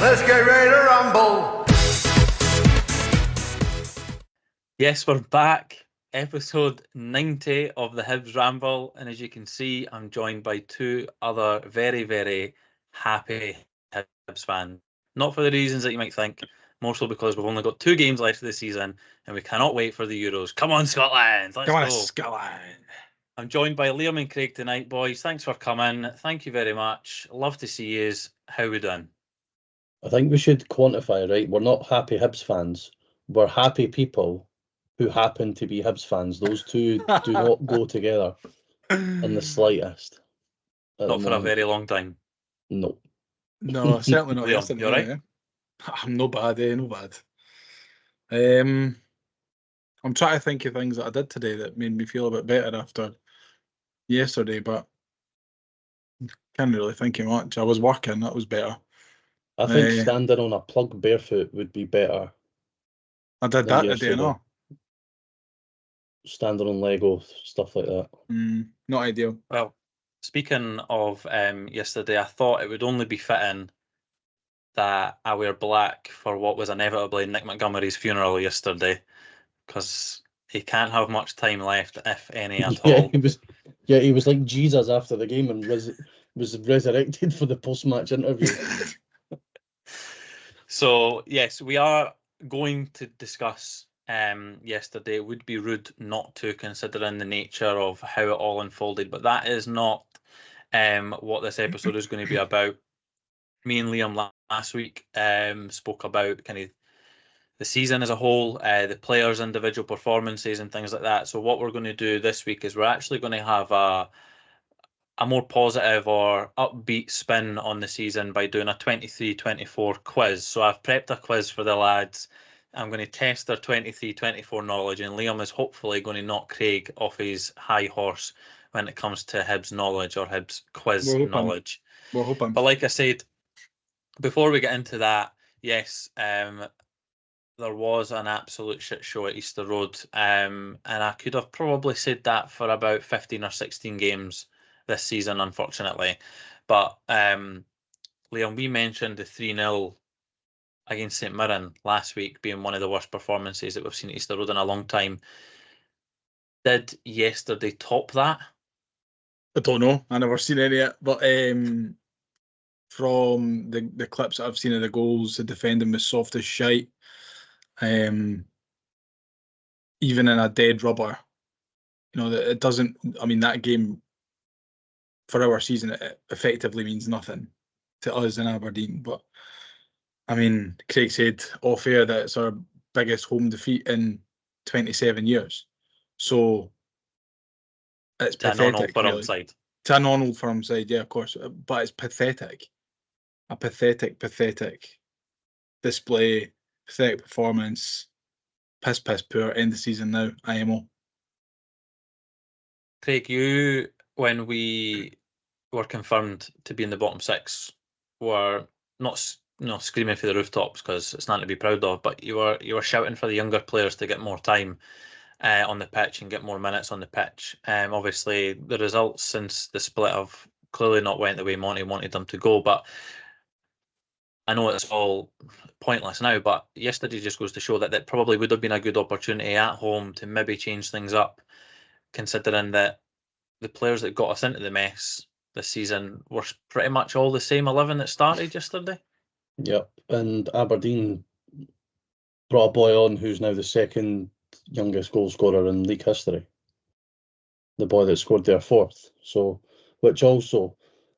Let's get ready to rumble. Yes, we're back. Episode 90 of the Hibs Ramble. And as you can see, I'm joined by two other very, very happy Hibs fans. Not for the reasons that you might think, more so because we've only got 2 games left of the season and we cannot wait for the Euros. Come on, Scotland! Let's Come go. on, Scotland. I'm joined by Liam and Craig tonight, boys. Thanks for coming. Thank you very much. Love to see you. How we doing? I think we should quantify, right? We're not happy Hibs fans. We're happy people who happen to be Hibs fans. Those two do not go together in the slightest. Not for a very long time. No. No, certainly not Liam, yesterday. you all right? Yeah. I'm no bad, no bad. I'm trying to think of things that I did today that made me feel a bit better after yesterday, but can't really think of much. I was working, that was better. I think standing on a plug barefoot would be better. I did that today, no. Standing on Lego, stuff like that. Not ideal. Well, speaking of yesterday, I thought it would only be fitting that I wear black for what was inevitably Nick Montgomery's funeral yesterday, because he can't have much time left, if any at all. He was like Jesus after the game and was resurrected for the post-match interview. So, yes, we are going to discuss yesterday. It would be rude not to, considering the nature of how it all unfolded, but that is not what this episode is going to be about. Me and Liam last week spoke about kind of the season as a whole, the players' individual performances and things like that. So what we're going to do this week is we're actually going to have a more positive or upbeat spin on the season by doing a 23-24 quiz. So I've prepped a quiz for the lads. I'm going to test their 23-24 knowledge, and Liam is hopefully going to knock Craig off his high horse when it comes to Hibs knowledge or Hibs quiz knowledge. We're hoping. But like I said, before we get into that, yes, there was an absolute shit show at Easter Road, and I could have probably said that for about 15 or 16 games this season, unfortunately. But Liam, we mentioned the 3-0 against St Mirren last week being one of the worst performances that we've seen at Easter Road in a long time. Did yesterday top that? I don't know. I never seen any yet, but from the clips that I've seen of the goals, the defending was soft as shite. Even in a dead rubber, it doesn't. I mean, that game for our season, it effectively means nothing to us in Aberdeen. But I mean, Craig said off air that it's our biggest home defeat in 27 years. So it's pathetic. To an on-old firm side, yeah, of course. But it's pathetic. A pathetic display, pathetic performance. Piss poor. End of season now. IMO. Craig, you, when we were confirmed to be in the bottom 6, were not screaming for the rooftops, because it's nothing to be proud of, but you were shouting for the younger players to get more time on the pitch and get more minutes on the pitch. Obviously, the results since the split have clearly not went the way Monty wanted them to go, but I know it's all pointless now, but yesterday just goes to show that probably would have been a good opportunity at home to maybe change things up, considering that the players that got us into the mess this season were pretty much all the same 11 that started yesterday. Yep, and Aberdeen brought a boy on who's now the second youngest goal scorer in league history. The boy that scored their 4th. So, which also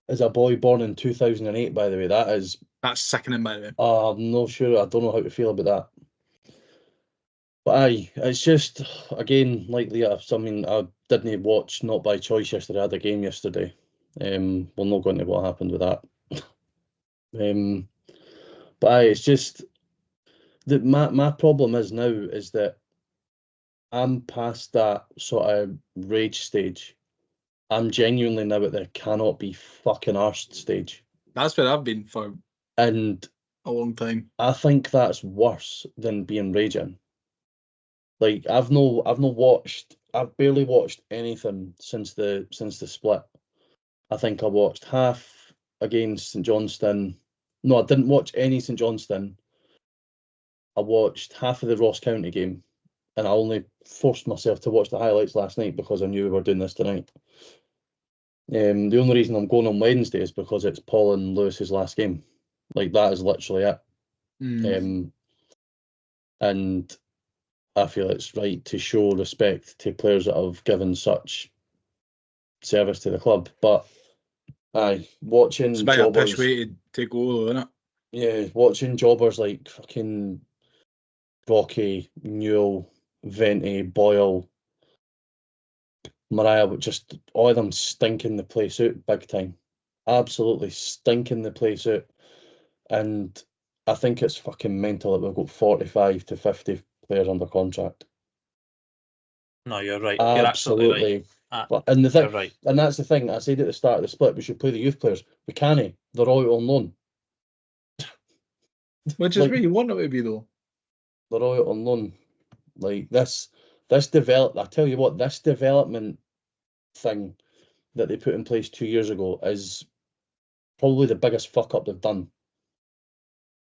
is a boy born in 2008, by the way. That's sickening, by the way. I'm not sure. I don't know how to feel about that. But aye, it's just, again, like Leah, I mean, I didn't watch, not by choice yesterday. I had a game yesterday. We'll not go into what happened with that. But aye, it's just that my problem is now is that I'm past that sort of rage stage. I'm genuinely now at the cannot be fucking arsed stage. That's where I've been for a long time. I think that's worse than being raging. Like I've barely watched anything since the split. I think I watched half against St Johnstone, No, I didn't watch any St Johnstone. I watched half of the Ross County game, and I only forced myself to watch the highlights last night because I knew we were doing this tonight. The only reason I'm going on Wednesday is because it's Paul and Lewis's last game. Like, that is literally it. And I feel it's right to show respect to players that have given such service to the club. But watching It's a bit of a pish jobbers, way to go, though, isn't it? yeah, watching jobbers like fucking Rocky, Newell, Venti, Boyle, Mariah, but just all of them stinking the place out big time. Absolutely stinking the place out. And I think it's fucking mental that we've got 45 to 50 players under contract. No, you're right. You're absolutely right. And the thing, You're right. and that's the thing. I said at the start of the split, we should play the youth players. We can't. They're all out on loan. Which is where you want it to be, though. They're all out on loan. Like this I tell you what, this development thing that they put in place 2 years ago is probably the biggest fuck up they've done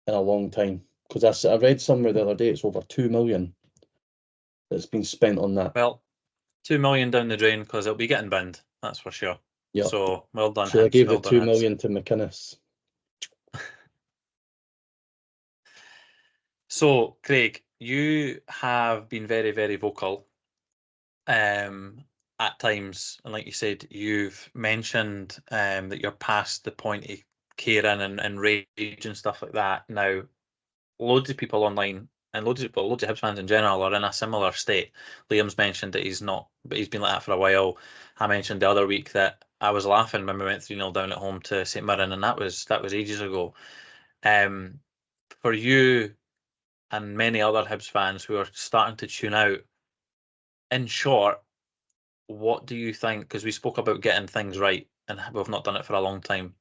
in a long time. Because I read somewhere the other day it's over 2 million that's been spent on that. Well, 2 million down the drain because it'll be getting binned. That's for sure. Yeah. So well done. So I Hibs, gave well the done, 2 Hibs. million to McInnes. So, Craig, you have been very, very vocal at times. And like you said, you've mentioned that you're past the point of caring and rage and stuff like that. Now, loads of people online and loads of Hibs fans in general are in a similar state. Liam's mentioned that he's not, but he's been like that for a while. I mentioned the other week that I was laughing when we went 3-0 down at home to St Mirren, and that was ages ago. For you and many other Hibs fans who are starting to tune out, in short, what do you think? Because we spoke about getting things right, and we've not done it for a long time.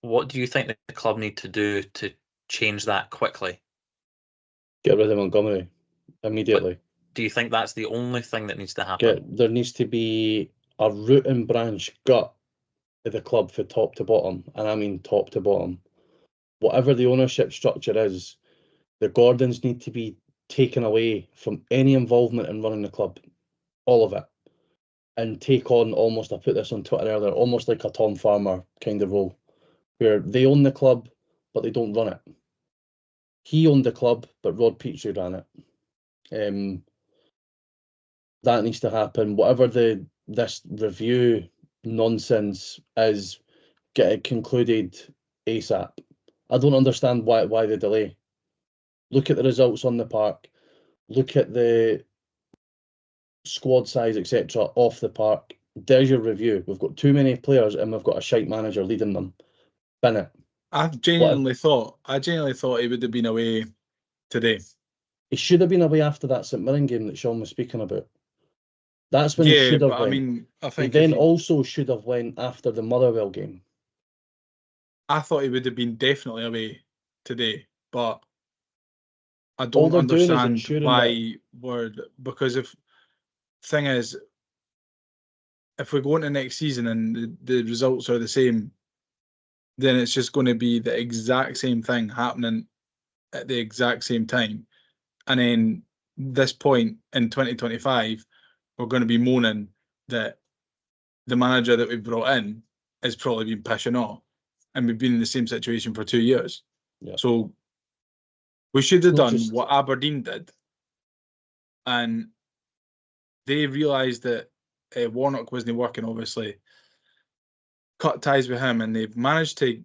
What do you think the club need to do to change that quickly? Get rid of Montgomery immediately. Do you think that's the only thing that needs to happen? There needs to be a root and branch gut of the club from top to bottom, and I mean top to bottom. Whatever the ownership structure is, the Gordons need to be taken away from any involvement in running the club, all of it, and take on almost, I put this on Twitter earlier, almost like a Tom Farmer kind of role, where they own the club, but they don't run it. He owned the club, but Rod Petrie ran it. That needs to happen. Whatever this review nonsense is, get it concluded ASAP. I don't understand why the delay. Look at the results on the park. Look at the squad size, etc. off the park. There's your review. We've got too many players and we've got a shite manager leading them. Bin it. I genuinely thought he would have been away today. He should have been away after that St Mirren game that Shaun was speaking about. That's when he should have went. I mean, I think he then also should have went after the Motherwell game. I thought he would have been definitely away today, but I don't understand why because thing is, if we go into next season and the results are the same, then it's just going to be the exact same thing happening at the exact same time. And then this point in 2025, we're going to be moaning that the manager that we brought in has probably been pissing off. And we've been in the same situation for 2 years. Yeah. So we should have done what Aberdeen did. And they realised that Warnock wasn't working, obviously. Cut ties with him, and they've managed to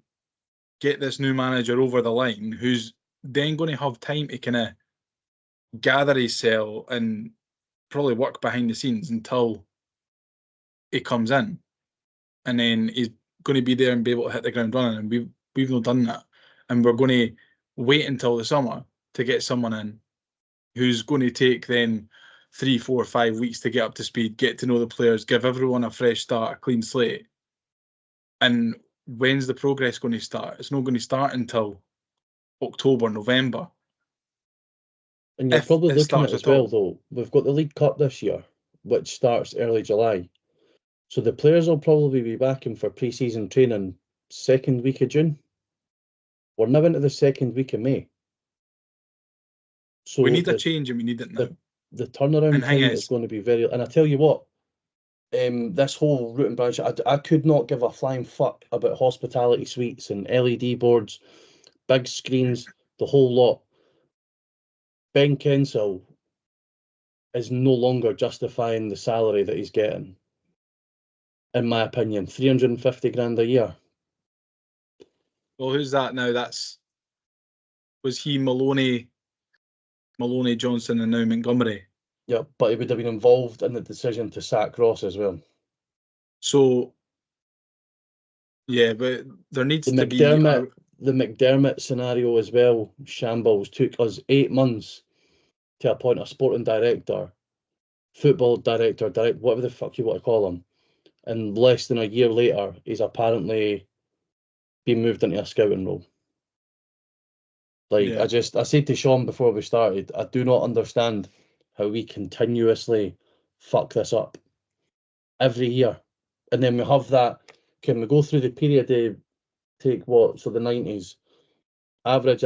get this new manager over the line, who's then going to have time to kind of gather his cell and probably work behind the scenes until he comes in. And then he's going to be there and be able to hit the ground running. And we've not done that. And we're going to wait until the summer to get someone in who's going to take then 3, 4, 5 weeks to get up to speed, get to know the players, give everyone a fresh start, a clean slate. And when's the progress going to start? It's not going to start until October, November. And you're probably looking at as well, though, we've got the League Cup this year, which starts early July. So the players will probably be back in for pre-season training second week of June. We're now into the second week of May. So we need a change and we need it now. The turnaround And thing time is going to be very... And I tell you what, this whole root and branch, I could not give a flying fuck about hospitality suites and LED boards, big screens, the whole lot. Ben Kensell is no longer justifying the salary that he's getting. In my opinion, 350 grand a year. Well, who's that now? Was he Maloney, Johnson, and now Montgomery? Yeah, but he would have been involved in the decision to sack Ross as well. So, yeah, but there needs The to be the McDermott scenario as well, shambles. Took us 8 months to appoint a sporting director, football director, whatever the fuck you want to call him. And less than a year later, he's apparently been moved into a scouting role. Like, Yeah. I said to Shaun before we started, I do not understand how we continuously fuck this up every year. And then we have that, can we go through the period of take what, so the 90s, average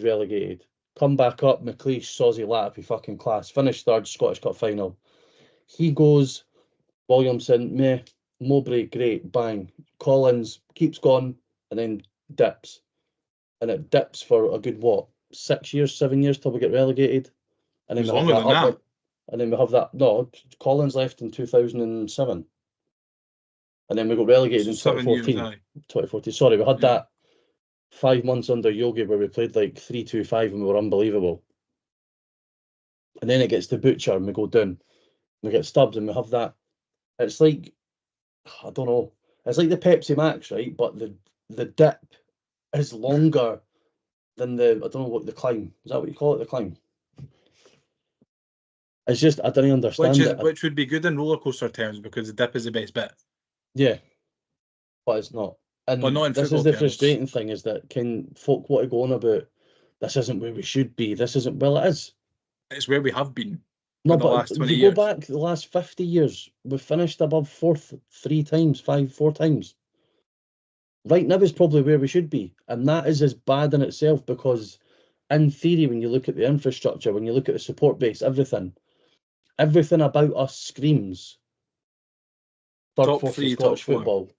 relegated, come back up, McLeish, Sozzy, Latipi, fucking class, finish third, Scottish Cup final. He goes, Williamson, meh, Mowbray, great, bang. Collins keeps going and then dips. And it dips for a good, 6 years, 7 years till we get relegated. And then It was we have longer that than upward, that. and then we have that, no, Collins left in 2007. And then we got relegated in 7 years, 2014. aye. 2014. Sorry, we had Yeah. that 5 months under Yogi where we played like 3-2-5 and we were unbelievable. And then it gets to Butcher and we go down. We get Stubbs and we have that. It's like, I don't know. It's like the Pepsi Max, right? But the dip is longer than I don't know what the climb. Is that what you call it? The climb. It's just, I don't understand it. Which would be good in roller coaster terms because the dip is the best bit. Yeah. But it's not. And But not in this is football the terms. frustrating thing, is that folk want to go on about this isn't where we should be. This isn't, well, it is. It's where we have been No, for the but last 20 you years. go back the last 50 years, we've finished above fourth 4 times. Right now is probably where we should be. And that is as bad in itself because, in theory, when you look at the infrastructure, when you look at the support base, everything about us screams third Top force in 3, Scottish top 4. football.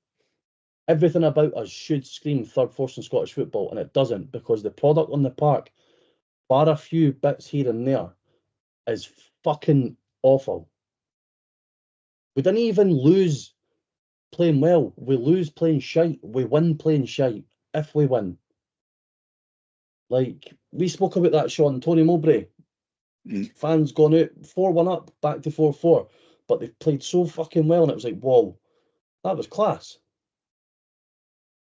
Everything about us should scream third force in Scottish football, and it doesn't, because the product on the park, bar a few bits here and there, is fucking awful. We didn't even lose playing well. We lose playing shite. We win playing shite, if we win. Like, we spoke about that, Shaun. Tony Mowbray. Fans gone out 4-1 up, back to 4-4. But they've played so fucking well, and it was like, whoa, that was class.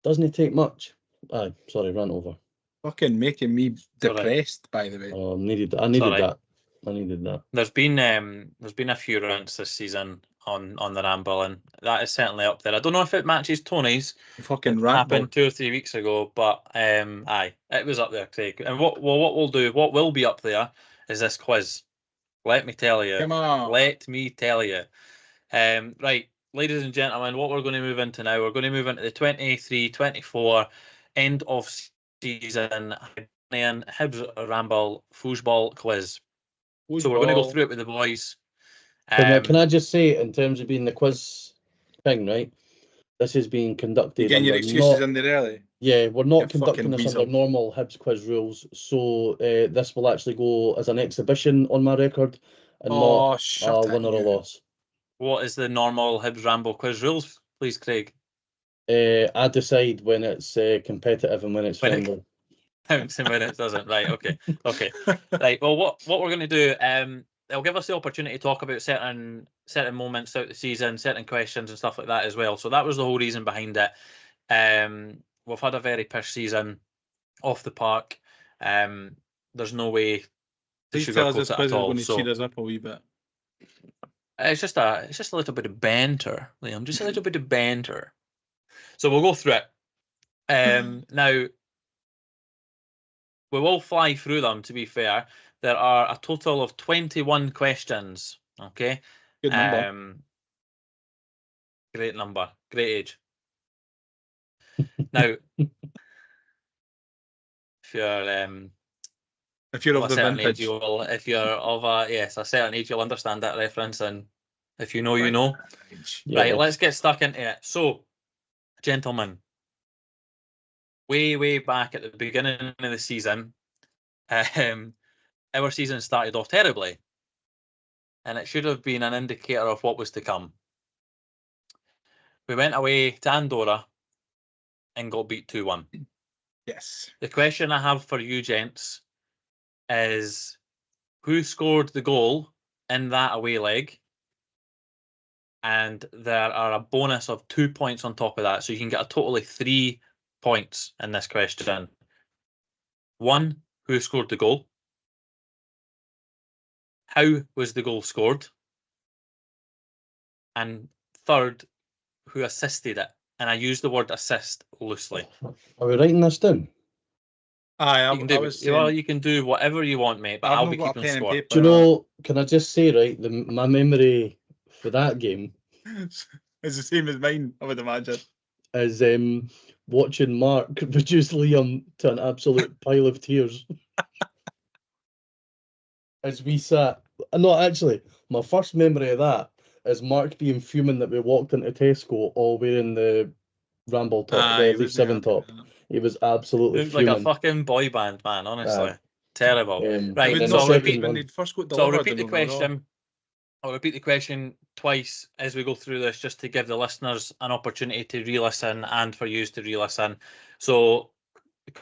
Doesn't it take much? Aye, sorry, ran over. Fucking making me Sorry. depressed, by the way. Oh, I needed Sorry. that. I needed that. There's been a few rants this season on the Ramble, and that is certainly up there. I don't know if it matches Tony's. Fucking It rant happened board. 2 or 3 weeks ago, but aye, it was up there, Craig. And what will be up there is this quiz. Let me tell you. Come on. Let me tell you. Right, ladies and gentlemen, what we're going to move into now, we're going to move into the 23-24 end of season Hibs Ramble foosball quiz. So we're going to go through it with the boys. Can I just say, in terms of being the quiz thing, right? This is being conducted. You getting your excuses in there early? Yeah, we're not You conducting fucking this weasel. under normal Hibs quiz rules. So this will actually go as an exhibition on my record, and not a win or a loss. What is the normal Hibs Ramble quiz rules, please, Craig? I decide when it's competitive and when it's friendly. When it doesn't. Right, okay. Right, well, what we're going to do, it'll give us the opportunity to talk about certain moments throughout the season, certain questions and stuff like that as well. So that was the whole reason behind it. We've had a very pish season off the park. There's no way to Please tell us sugarcoat this it quiz at is all. going to So cheat us up a wee bit. it's just a little bit of banter, Liam. Just a little bit of banter. So we'll go through it. Now, we will fly through them, to be fair. There are a total of 21 questions. Okay. Good number. Great number. Great age. Now, If you're of of a the certain age, vintage. if you're of a certain age, you'll understand that reference, and if you know, you know. Yeah. Right, let's get stuck into it. So, gentlemen, way back at the beginning of the season, our season started off terribly, and it should have been an indicator of what was to come. We went away to Andorra and got beat 2-1. Yes. The question I have for you, gents, is who scored the goal in that away leg? And there are a bonus of 2 points on top of that. So you can get a total of 3 points in this question. 1, who scored the goal? How was the goal scored? And 3rd, who assisted it? And I use the word assist loosely. Are we writing this down? Aye, You can do, you can do whatever you want, mate, but I've I'll not be got a keeping pen and score. paper. Do you know, can I just say, right, my memory for that game It's the same as mine, I would imagine. is watching Mark reduce Liam to an absolute pile of tears. As we sat, no, actually, my first memory of that is Mark being fuming that we walked into Tesco all wearing the Ramble top, the Elite 7 top. He was absolutely Looks like fuming. a fucking boy band, man, honestly. Terrible. I would Right, so not I'll say repeat, when they'd first got so I'll delivered. repeat the question. I'll repeat the question twice as we go through this, just to give the listeners an opportunity to re-listen and for you to re-listen. So, the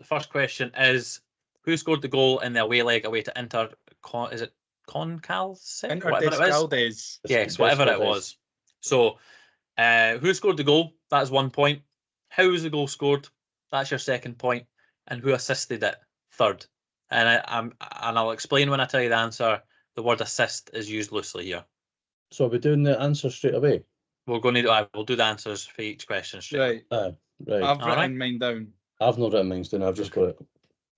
first question is, who scored the goal in the away leg away to Inter? Is it Concalce? Whatever it is. Yes, whatever it was. So, who scored the goal? That's 1 point. How was the goal scored? That's your 2nd point. And who assisted it? 3rd. And I'll explain when I tell you the answer. The word assist is used loosely here. So are we doing the answer straight away? We'll do the answers for each question straight. Right. Right. I've written mine down. I've not written mine down. I've just got it.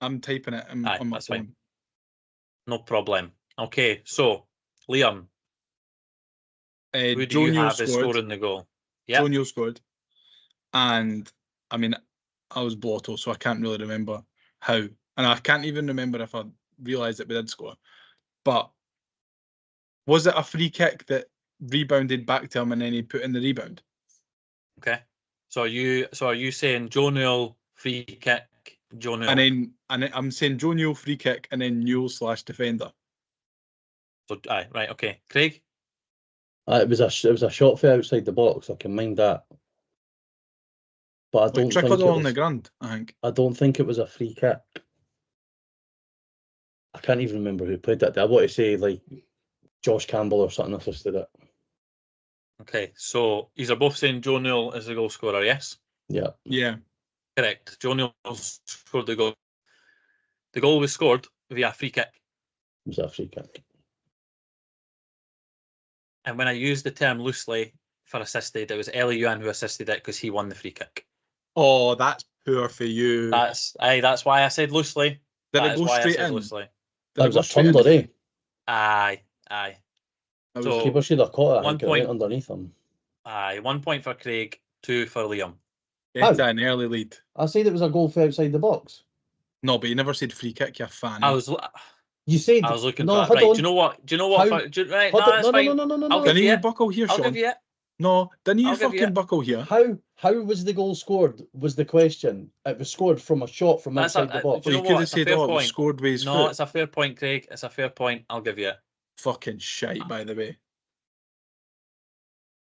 I'm typing it on my that's phone. fine. No problem. Okay, so Liam, who do you have as scoring the goal? Yeah, Jonio scored, and I mean, I was blotto, so I can't really remember how, and I can't even remember if I realised that we did score. But was it a free kick that rebounded back to him and then he put in the rebound? Okay. So are you saying Jonio free kick, Jonio? And then I'm saying Jonio free kick and then Newell/defender. So right, okay. Craig? It was a shot for outside the box. I can mind that. But I don't trickled think along the ground, I think. I don't think it was a free kick. I can't even remember who played that. I want to say like Josh Campbell or something assisted it. Okay, so these are both saying Joe Newell is the goal scorer, yes? Yeah. Yeah. Correct. Joe Newell scored the goal. The goal was scored via free kick. It was a free kick. And when I used the term loosely for assisted, it was Ellie Yuan who assisted it because he won the free kick. Oh, that's poor for you. That's why I said loosely. Did it go straight in? Loosely. That was a tumbler, eh? Aye. So keeper should have caught it. 1 point right underneath him. Aye, 1 point for Craig, 2 for Liam. Get an early lead. I said it was a goal for outside the box. No, but you never said free kick, you fan. You said I was looking no, for that. Right, do you know what? Right, no, that's fine. No. Didn't you buckle here, Shaun? I'll give you it. No, didn't you fucking buckle here? How was the goal scored? Was the question. It was scored from a shot from outside the box. Well, you could have said, it was scored with his foot. No, it's a fair point, Craig. It's a fair point. I'll give you it. Fucking shite, by the way.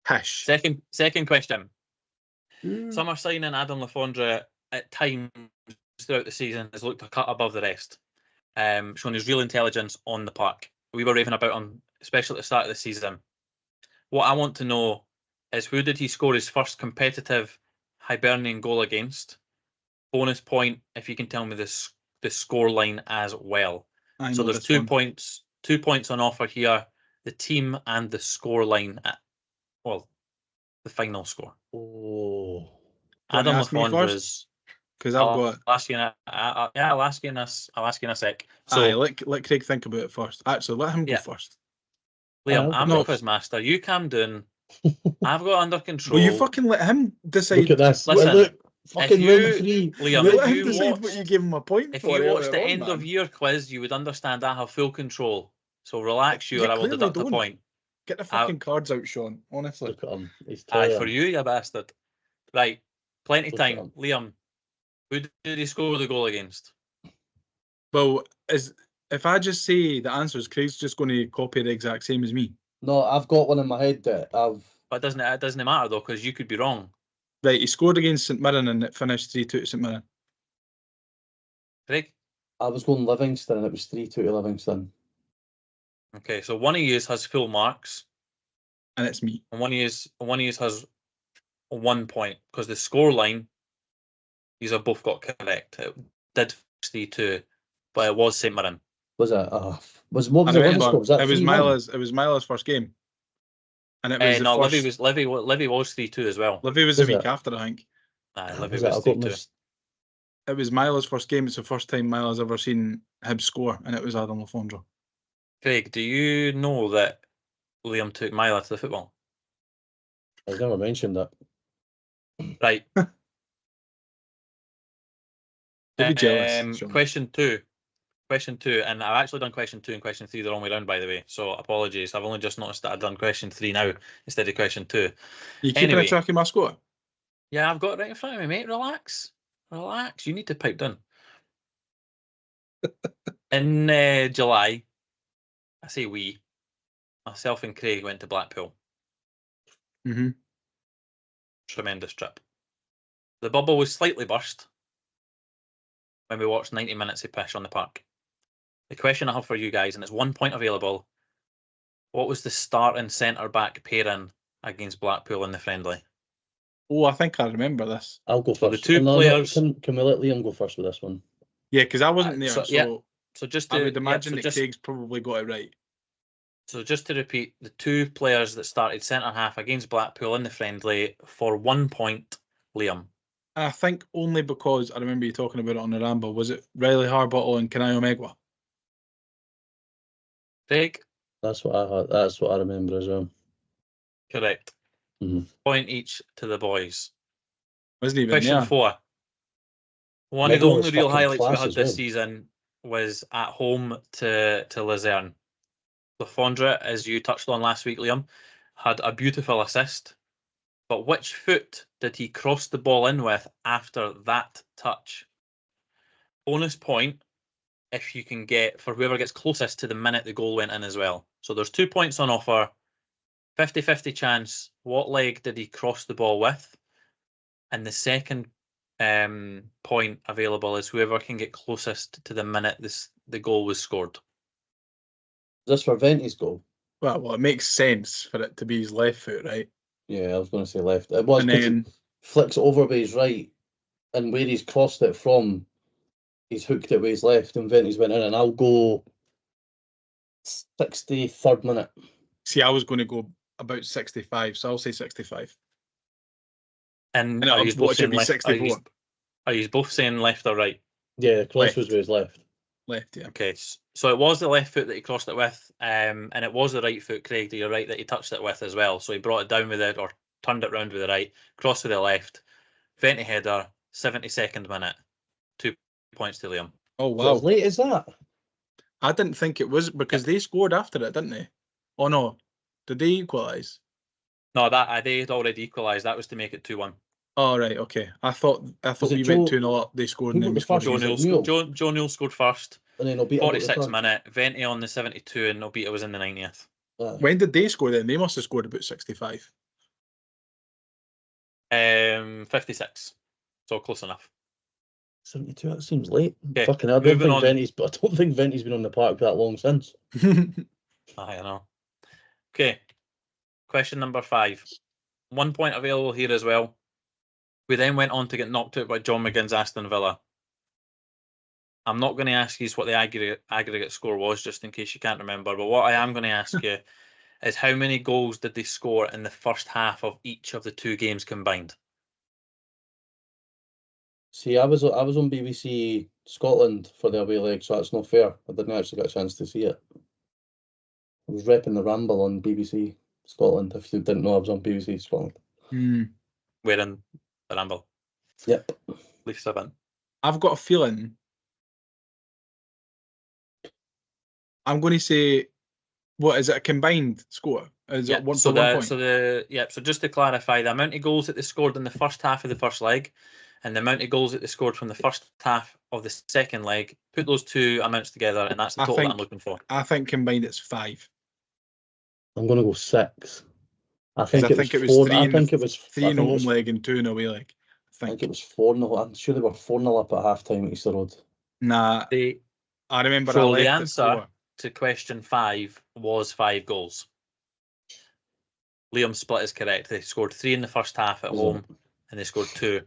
Hish. Second question. Summer signing Adam Lafondra at times throughout the season has looked a cut above the rest, showing his real intelligence on the park. We were raving about him, especially at the start of the season. What I want to know is who did he score his first competitive Hibernian goal against? Bonus point if you can tell me the score line as well. So there's 2 points. 2 points on offer here. The team and the score line the final score. Oh, Adam Lafondra's. Because I'll ask you in a sec. So let Craig think about it first. Actually, let him go first. Liam, I'm the quiz master. You calm down. I've got under control. Will you fucking let him decide? Look at this. Listen, look. Fucking you- round three. Liam, You if let him you decide what watched- you gave him a point If for. you watched earlier the on, end of man. year quiz, you would understand I have full control. So relax you, You or I will clearly deduct a don't. point. Get the fucking cards out, Sean. Honestly. Look at him. He's Aye, tired. for you, you bastard. Right, plenty Look at time. him. Liam, who did he score the goal against? Well, if I just say the answers, Craig's just going to copy the exact same as me. No, I've got one in my head that But it doesn't matter though, because you could be wrong. Right, he scored against St Mirren and it finished 3-2 to St Mirren. Craig? I was going Livingston and it was 3-2 to Livingston. Okay, so one of you has full marks, And it's me. and one of you has 1 point because the score line, these have both got correct. It did 3-2, but it was St Mirren. Was it? What was I the Livy remember score? Was that it was 3-1? Mila's first game. And it was the No, first. Livy was 3-2 as well. Livy was the Was week it? after, I think. Aye, Ah, Livy was it? was I got 3-2. missed. It was Mila's first game. It's the first time Mila's ever seen Hibs score, and it was Adam Lafondra. Craig, do you know that Liam took Mila to the football? I've never mentioned that. Right. Don't be jealous, Sean. Question two, and I've actually done question 2 and question 3 the wrong way around, by the way. So apologies. I've only just noticed that I've done question 3 now instead of question 2. You keeping Anyway. a track of my score? Yeah, I've got it right in front of me, mate. Relax. You need to pipe down. In July, I say we, myself and Craig went to Blackpool. Mm-hmm. Tremendous trip. The bubble was slightly burst when we watched 90 minutes of pish on the park. The question I have for you guys, and it's 1 point available. What was the starting centre-back pairing against Blackpool in the friendly? Oh, I think I remember this. I'll go So the first. two No, players- can we let Liam go first with this one? Yeah, because I wasn't there, so- so yeah. So just to I would imagine so that just, Craig's probably got it right. so just to repeat, the two players that started centre half against Blackpool in the friendly for 1 point, Liam. I think only because I remember you talking about it on the Ramble. Was it Riley Harbottle and Kanai Omegwa? Craig, That's what I remember as well. correct. Mhm. Point each to the boys. Wasn't even Question there. 4. One of the Megwell was only real fucking highlights we class had as this well. season was at home to Luzerne. Lafondra, as you touched on last week, Liam, had a beautiful assist. But which foot did he cross the ball in with after that touch? Bonus point if you can get for whoever gets closest to the minute the goal went in as well. So there's 2 points on offer. 50-50 chance. What leg did he cross the ball with? And the second point available is whoever can get closest to the minute the goal was scored. Is this for Venti's goal? Well, it makes sense for it to be his left foot, right? Yeah, I was going to say left. It was And because then he flicks it over with his right, and where he's crossed it from, he's hooked it with his left, and Venti's went in, and I'll go 63rd minute. see, I was going to go about 65, so I'll say 65. And And are I'll you both watch it saying be left? 64. Are you both saying left or right? Yeah, cross Left. was with his left. Left, yeah. Okay, so it was the left foot that he crossed it with, and it was the right foot, Craig. You're right that he touched it with as well. So he brought it down with it or turned it round with the right, crossed with the left, Venti header, 72nd minute, 2 points to Liam. Oh, So as wow. late as that? I didn't think it was because they scored after it, didn't they? Oh, no. Did they equalise? No, that they had already equalised. That was to make it 2-1. Oh, right, okay. I thought Was we it went Joe- 2-0 up, they scored, who and then got we the scored first? Joe again. Was it Neal, Neil? Joe Neal scored first, And then Obita got the 46th third. minute, Venti on the 72, and Obita was in the 90th. When did they score then? They must have scored about 65. 56. So close enough. 72, that seems late. Okay, Fucking hell, I moving on. don't think Venti's been on the park that long since. I know. Okay. Question number 5. 1 point available here as well. We then went on to get knocked out by John McGinn's Aston Villa. I'm not going to ask you what the aggregate score was, just in case you can't remember. But what I am going to ask you is how many goals did they score in the first half of each of the 2 games combined? See, I was on BBC Scotland for the away leg, so that's not fair. I didn't actually get a chance to see it. I was repping the Ramble on BBC Scotland. If you didn't know, I was on BBC Scotland. Hmm. We're in the Ramble. Yep. Leaf 7. I've got a feeling. I'm going to say, what is it? A combined score? Is it one so for 1 point? So just to clarify, the amount of goals that they scored in the first half of the first leg, and the amount of goals that they scored from the first half of the second leg, put those two amounts together, and that's the total that I'm looking for. I think combined it's 5. I'm going to go 6. I 'Cause think it was 4. I think it was 3 in I a think it home was leg and 2 in away leg. I think it was 4-0. I'm sure they were 4-0 up at half time at Easter Road. Nah, The I remember I so the left at answer 4. to question 5 was 5 goals. Liam's split is correct. They scored 3 in the first half at Was home, it? and they scored 2.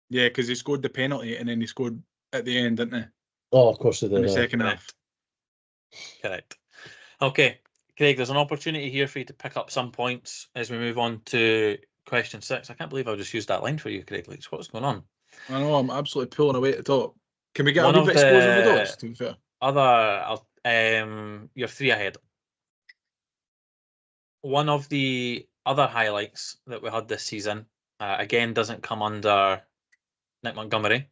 Yeah, because he scored the penalty and then he scored at the end, didn't he? Oh, of course they In did. the second half. Correct. Okay, Craig, there's an opportunity here for you to pick up some points as we move on to question 6. I can't believe I just used that line for you, Craig. Like, what's going on? I know, I'm absolutely pulling away at the top. Can we get One a wee of bit of scores on the the dots, to be fair? You're 3 ahead. One of the other highlights that we had this season, again, doesn't come under Nick Montgomery.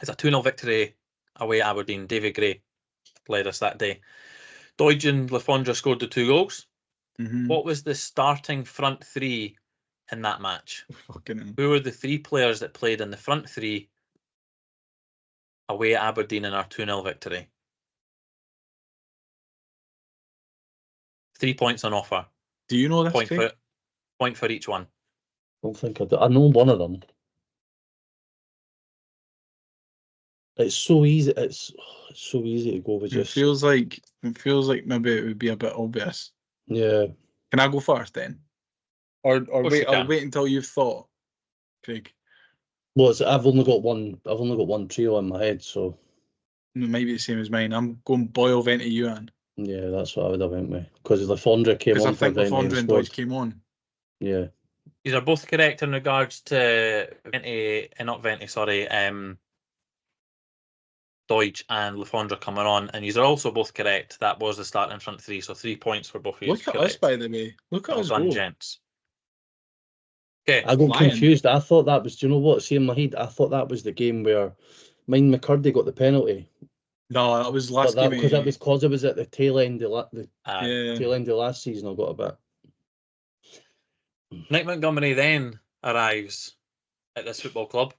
It's a 2-0 victory away at Aberdeen. David Gray led us that day. Doidge and Lafondra scored the 2 goals. Mm-hmm. What was the starting front 3 in that match? Fucking hell. Who were the 3 players that played in the front 3 away at Aberdeen in our 2-0 victory? 3 points on offer. Do you know this, Craig? Point for each one. Don't think I do. I know one of them. It's so easy. It's so easy to go with It just. feels like maybe it would be a bit obvious. Yeah. Can I go first then? Or course wait, you I'll can. wait until you've thought, Craig. Well, I've only got one trio in my head, so It might be the same as mine. I'm going Boyle, Venti, Ewan. yeah, that's what I would have went with. Because Lafondra came Because I on for think Venti and Lafondra and scored. Doidge came on. Yeah. These are both correct in regards to Venti, not Venti, sorry, Doidge and Lafondra coming on, and these are also both correct. That was the starting front 3, so 3 points for both of you. Look at us, by the way. Look at Well us done, go. gents. Okay. I got Lion. confused. I thought that was. Do you know what? See, in my head, I thought that was the game where mine McCurdy got the penalty. No, that was But last that game. because it was at the tail end of the Yeah. tail end of last season. I got a bit. Nick Montgomery then arrives at this football club,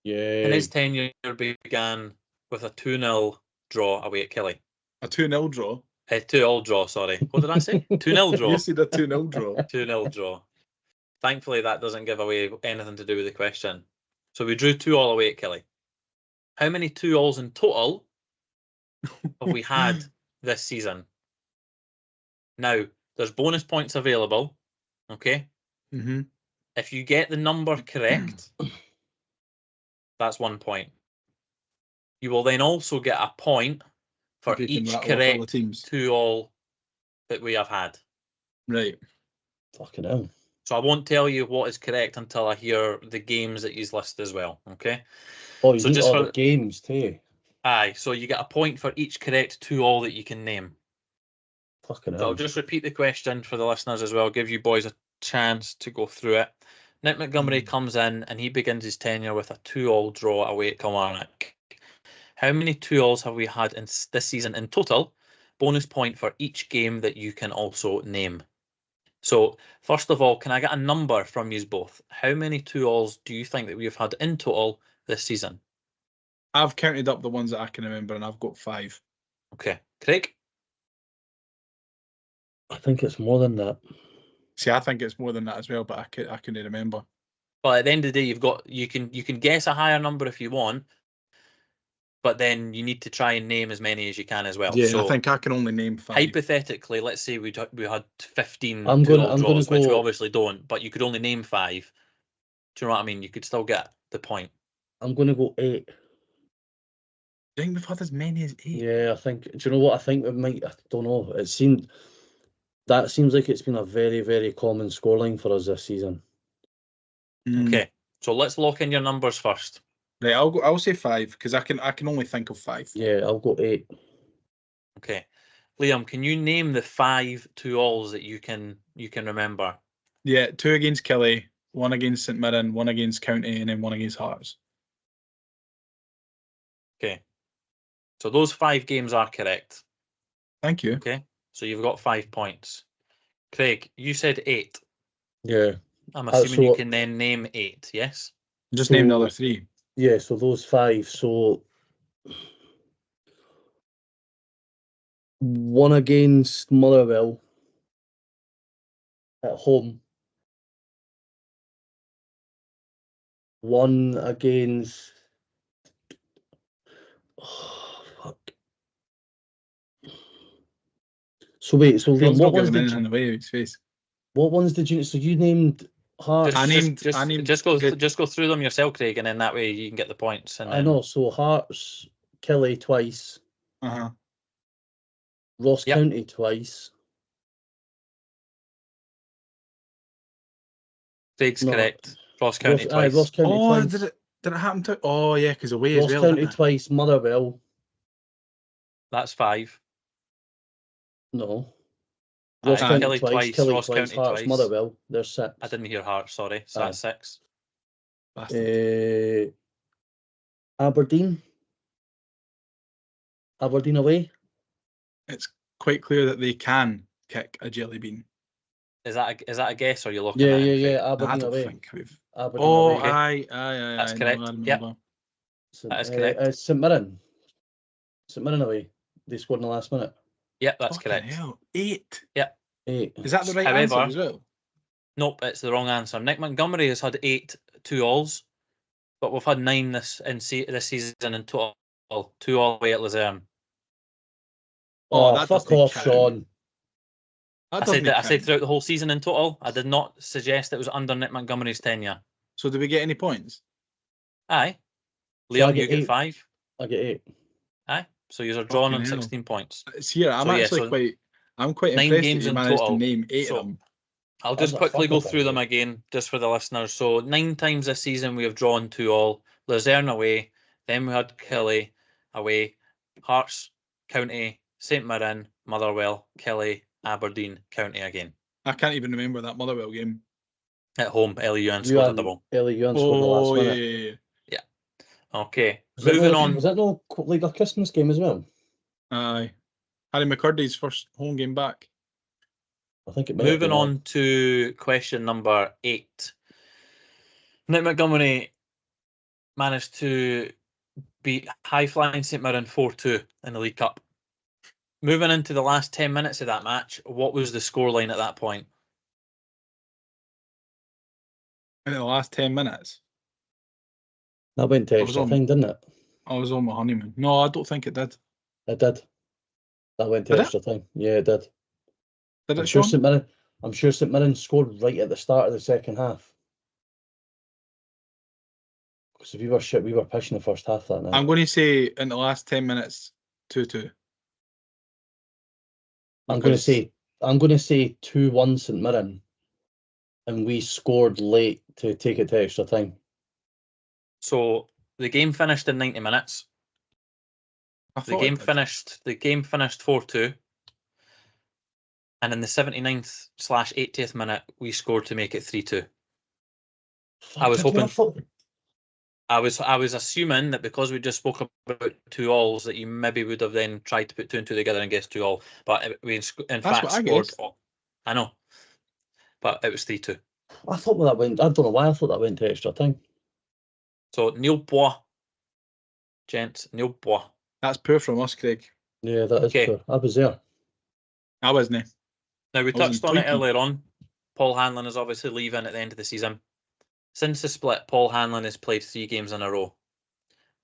Yeah. and his tenure began with a 2-0 draw away at Killie. A 2-0 draw. 2-all draw, sorry. What did I say? 2-0 draw. You said a 2-0 draw. 2-0 draw. Thankfully, that doesn't give away anything to do with the question. So we drew 2-all away at Killie. How many 2-alls in total have we had this season? Now, there's bonus points available, okay? Mm-hmm. If you get the number correct, that's 1 point. You will then also get a point for You can each rattle off all the correct teams. 2-all that we have had. Right. Fucking hell. So I won't tell you what is correct until I hear the games that he's listed as well, okay? Oh, you So need just all for the games too. Aye, so you get a point for each correct 2-all that you can name. Fucking So hell. I'll just repeat the question for the listeners as well, give you boys a chance to go through it. Nick Montgomery comes in and he begins his tenure with a 2-all draw away at Kilmarnock. How many 2-alls have we had in this season in total? Bonus point for each game that you can also name. So, first of all, can I get a number from you both? How many 2-alls do you think that we've had in total this season? I've counted up the ones that I can remember, and I've got 5. Okay, Craig? I think it's more than that. See, I think it's more than that as well, but I couldn't remember. Well, at the end of the day, you can guess a higher number if you want, but then you need to try and name as many as you can as well. Yeah, so I think I can only name 5. hypothetically, let's say we had 15 I'm 2-all gonna draws, which we go- obviously don't, but you could only name 5. Do you know what I mean? You could still get the point. I'm going to go 8. Do you think we've had as many as 8? Yeah, I think. Do you know what? I think we might. I don't know. Seems like it's been a very, very common scoreline for us this season. Okay, so let's lock in your numbers first. Right, I'll say 5 because I can only think of 5. Yeah, I'll go 8. Okay, Liam, can you name the 5 2-alls that you can remember? Yeah, 2 against Killie, one against St Mirren, one against County, and then one against Hearts. Okay. So those 5 games are correct. Thank you. Okay. So you've got 5 points. Craig, you said 8. Yeah. I'm assuming you so- can then name 8, yes? Just name the So- other 3. Yeah, so those 5. So one against Motherwell at home. One against. Oh, fuck. So wait, so Liam, Phil's not giving anything away with his face. what ones did you? So you named Hearts. I named- just go the- just go through them yourself, Craig, and then that way you can get the points. And I then, know. So Hearts, Kelly twice, Ross Yep. County twice. Craig's No. correct. Ross County Ross, twice. Ross County Oh, twice. did it happen to? Oh yeah, because away Ross as well. County Didn't it? twice, Motherwell. That's 5. No. Aye, Ross County Kelly twice, twice, Kelly Ross twice, County Hearts, twice. Motherwell. There's 6. I didn't hear Hearts, sorry. So Aye. that's 6. Bastard. Aberdeen. Aberdeen away. It's quite clear that they can kick a jelly bean. Is that a guess, or are you looking Yeah, at yeah, it? Craig? yeah. No, I Aberdeen don't away. think we've. Aberdeen Oh, away. aye. That's No, correct. I remember. Yep. That is correct. St Mirren. St Mirren away. They scored in the last minute. Yep, that's Fucking correct. hell. 8. 8. Is that the right However- answer as well? Nope, it's the wrong answer. Nick Montgomery has had 8 2-alls, but we've had 9 this season in total. 2 all the way at Luzerne. Oh, Oh, that fuck doesn't off, count. Sean. That I said doesn't that. I said count. throughout the whole season in total. I did not suggest it was under Nick Montgomery's tenure. So do we get any points? Aye. So I Liam, get you get 8. 5. I get 8. Aye. So you're drawn on Fucking hell. 16 points. It's here. I'm So, yeah, actually so quite. I'm quite 9 impressed games that you in managed total. to name 8 So- of them. I'll That's just a quickly go fucker, through them buddy. again, just for the listeners. So 9 times this season we have drawn 2-all. Luzerne away. Then we had Kelly away. Hearts, County, St Mirren, Motherwell, Kelly, Aberdeen, County again. I can't even remember that Motherwell game. At home, Ellie Ewan scored a double. Ellie Ewan scored in the last Oh minute. yeah. Okay, Was that moving no- on. Was that no like a Christmas game as well? Aye. Harry McCurdy's first home game back. I think it may have Moving been, on to question number 8. Nick Montgomery managed to beat high flying St Mirren 4-2 in the League Cup. Moving into the last 10 minutes of that match, what was the scoreline at that point? In the last 10 minutes. That went to I was extra on- time, didn't it? I was on my honeymoon. No, I don't think it did. It did. That went to Did it? extra time. Yeah, it did. Did I'm it, sure Sean? St Mirren scored right at the start of the second half. Because if we were shit, we were pushing the first half that night. I'm going to say in the last 10 minutes, 2-2. I'm going Because- to say 2-1 St Mirren, and we scored late to take it to extra time. So the game finished in 90 minutes. I The thought game it did. finished 4-2. And in the 79th/80th minute, we scored to make it 3-2. I was Fuck, hoping- I was assuming that because we just spoke about 2-alls that you maybe would have then tried to put 2 and 2 together and guess 2-all. But we in fact what I scored. guessed. I know, but it was 3-2. I thought that went. I don't know why I thought that went to extra time. So Neil Bois, gents, Neil Bois. That's poor from us, Craig. Yeah, that is Okay. poor. I was there. I wasn't. Now we I wasn't touched on it tweaking. earlier on. Paul Hanlon is obviously leaving at the end of the season. Since the split, Paul Hanlon has played 3 games in a row.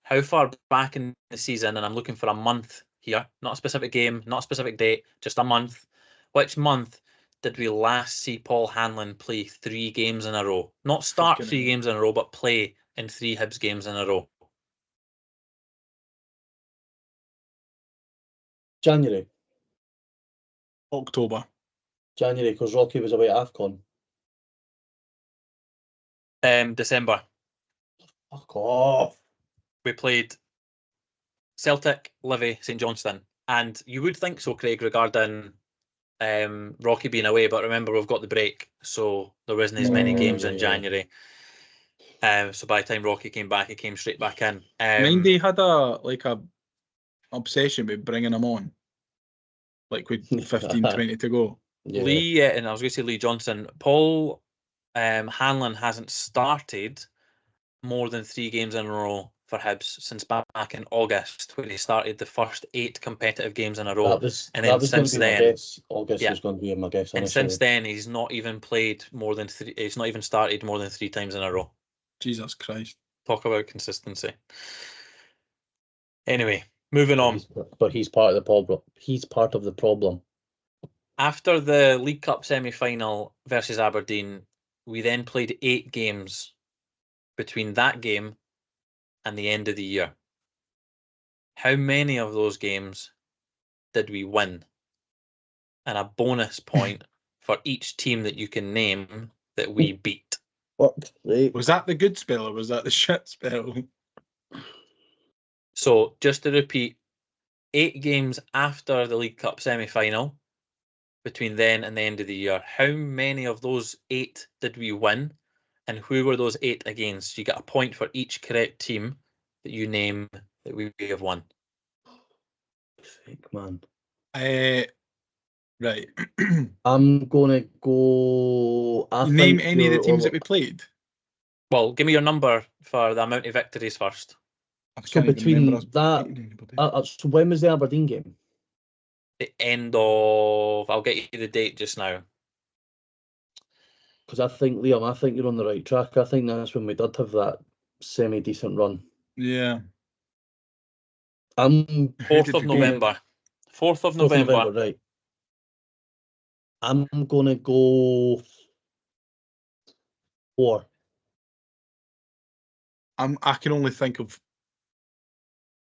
How far back in the season, and I'm looking for a month here, not a specific game, not a specific date, just a month. Which month did we last see Paul Hanlon play 3 games in a row? Not start Fucking 3 hell. games in a row, but play in 3 Hibs games in a row. January, October. because Rocky was away at AFCON. December. Fuck off. We played Celtic, Livy, St Johnstone. And you would think so, Craig, regarding Rocky being away, but remember we've got the break, so there wasn't as many games in January. So by the time Rocky came back, he came straight back in. Mindy had a obsession with bringing him on, like with 15, 20 to go. Yeah. Lee, and I was going to say Lee Johnson. Paul Hanlon hasn't started more than 3 games in a row for Hibs since back in August, when he started the first 8 competitive games in a row. That was going to be my guess. August yeah. was going to be my guess. And initially. since then, he's not even played more than 3. He's not even started more than 3 times in a row. Jesus Christ! Talk about consistency. Anyway, moving on. But he's part of the problem. He's part of the problem. After the League Cup semi-final versus Aberdeen, we then played 8 games between that game and the end of the year. How many of those games did we win? And a bonus point for each team that you can name that we beat. What? Was that the good spell or was that the shit spell? So, just to repeat, 8 games after the League Cup semi-final, between then and the end of the year, how many of those 8 did we win? And who were those 8 against? You get a point for each correct team that you name that we have won. Fake man. Right. I'm gonna go. Name any of the teams that we played. Well, give me your number for the amount of victories first. So between that, so when was the Aberdeen game? The end of. I'll get you the date just now. Because I think, Liam, I think you're on the right track. I think that's when we did have that semi-decent run. Yeah. 4th of November. 4th of November. Right. I'm gonna go 4. I can only think of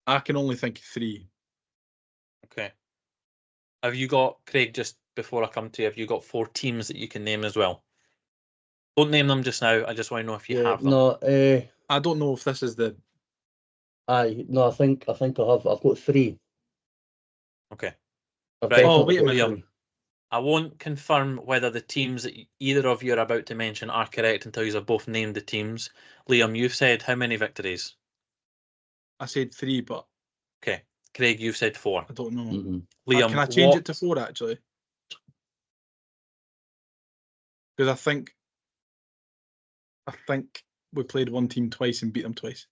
3. Okay. Have you got, Craig, just before I come to you, have you got 4 teams that you can name as well? Don't name them just now. I just want to know if you have them. No, I don't know if this is the. I think I have. I've got 3. Okay. Right. Oh, wait a minute. Liam, I won't confirm whether the teams that either of you are about to mention are correct until you have both named the teams. Liam, you've said how many victories? I said 3, but. Okay. Craig, you've said 4. I don't know. Mm-hmm. Liam, can I change it to 4 actually? Because I think we played one team twice and beat them twice.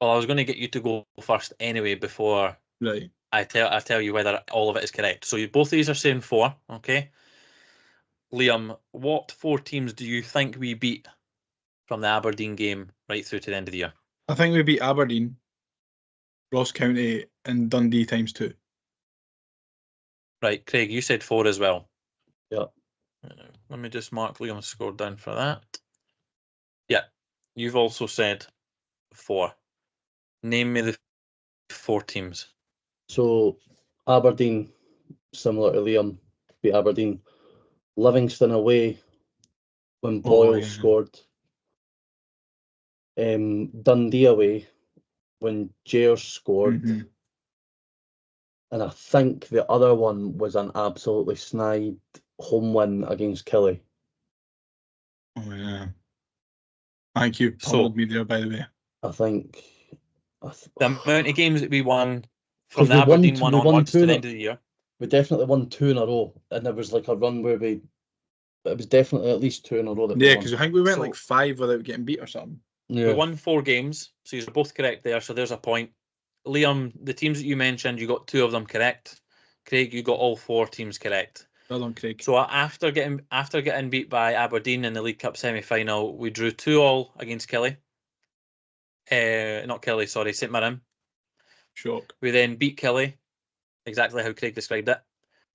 Well, I was going to get you to go first anyway before Right. I tell you whether all of it is correct. So both of these are saying 4, okay? Liam, what 4 teams do you think we beat from the Aberdeen game right through to the end of the year? I think we beat Aberdeen, Ross County, and Dundee times 2. Right, Craig, you said 4 as well. Yeah. Let me just mark Liam's score down for that. Yeah, you've also said 4. Name me the 4 teams. So Aberdeen, similar to Liam, beat Aberdeen. Livingston away when Boyle scored. Dundee away when Jair scored. Mm-hmm. And I think the other one was an absolutely snide home win against Killie. Oh yeah. Thank you. Pummeled me there, by the way. I think the amount of games that we won from the Aberdeen one onwards to the end of the year. We definitely won 2 in a row, and there was like a run where it was definitely at least 2 in a row that we won. Because I think we went like 5 without getting beat or something. Yeah. We won 4 games, so you're both correct there. So there's a point. Liam, the teams that you mentioned, you got 2 of them correct. Craig, you got all 4 teams correct. Well done, Craig. So after getting beat by Aberdeen in the League Cup semi-final, we drew 2-2 against Killie. Not Killie, sorry, St Mirren. Shock. We then beat Killie, exactly how Craig described it.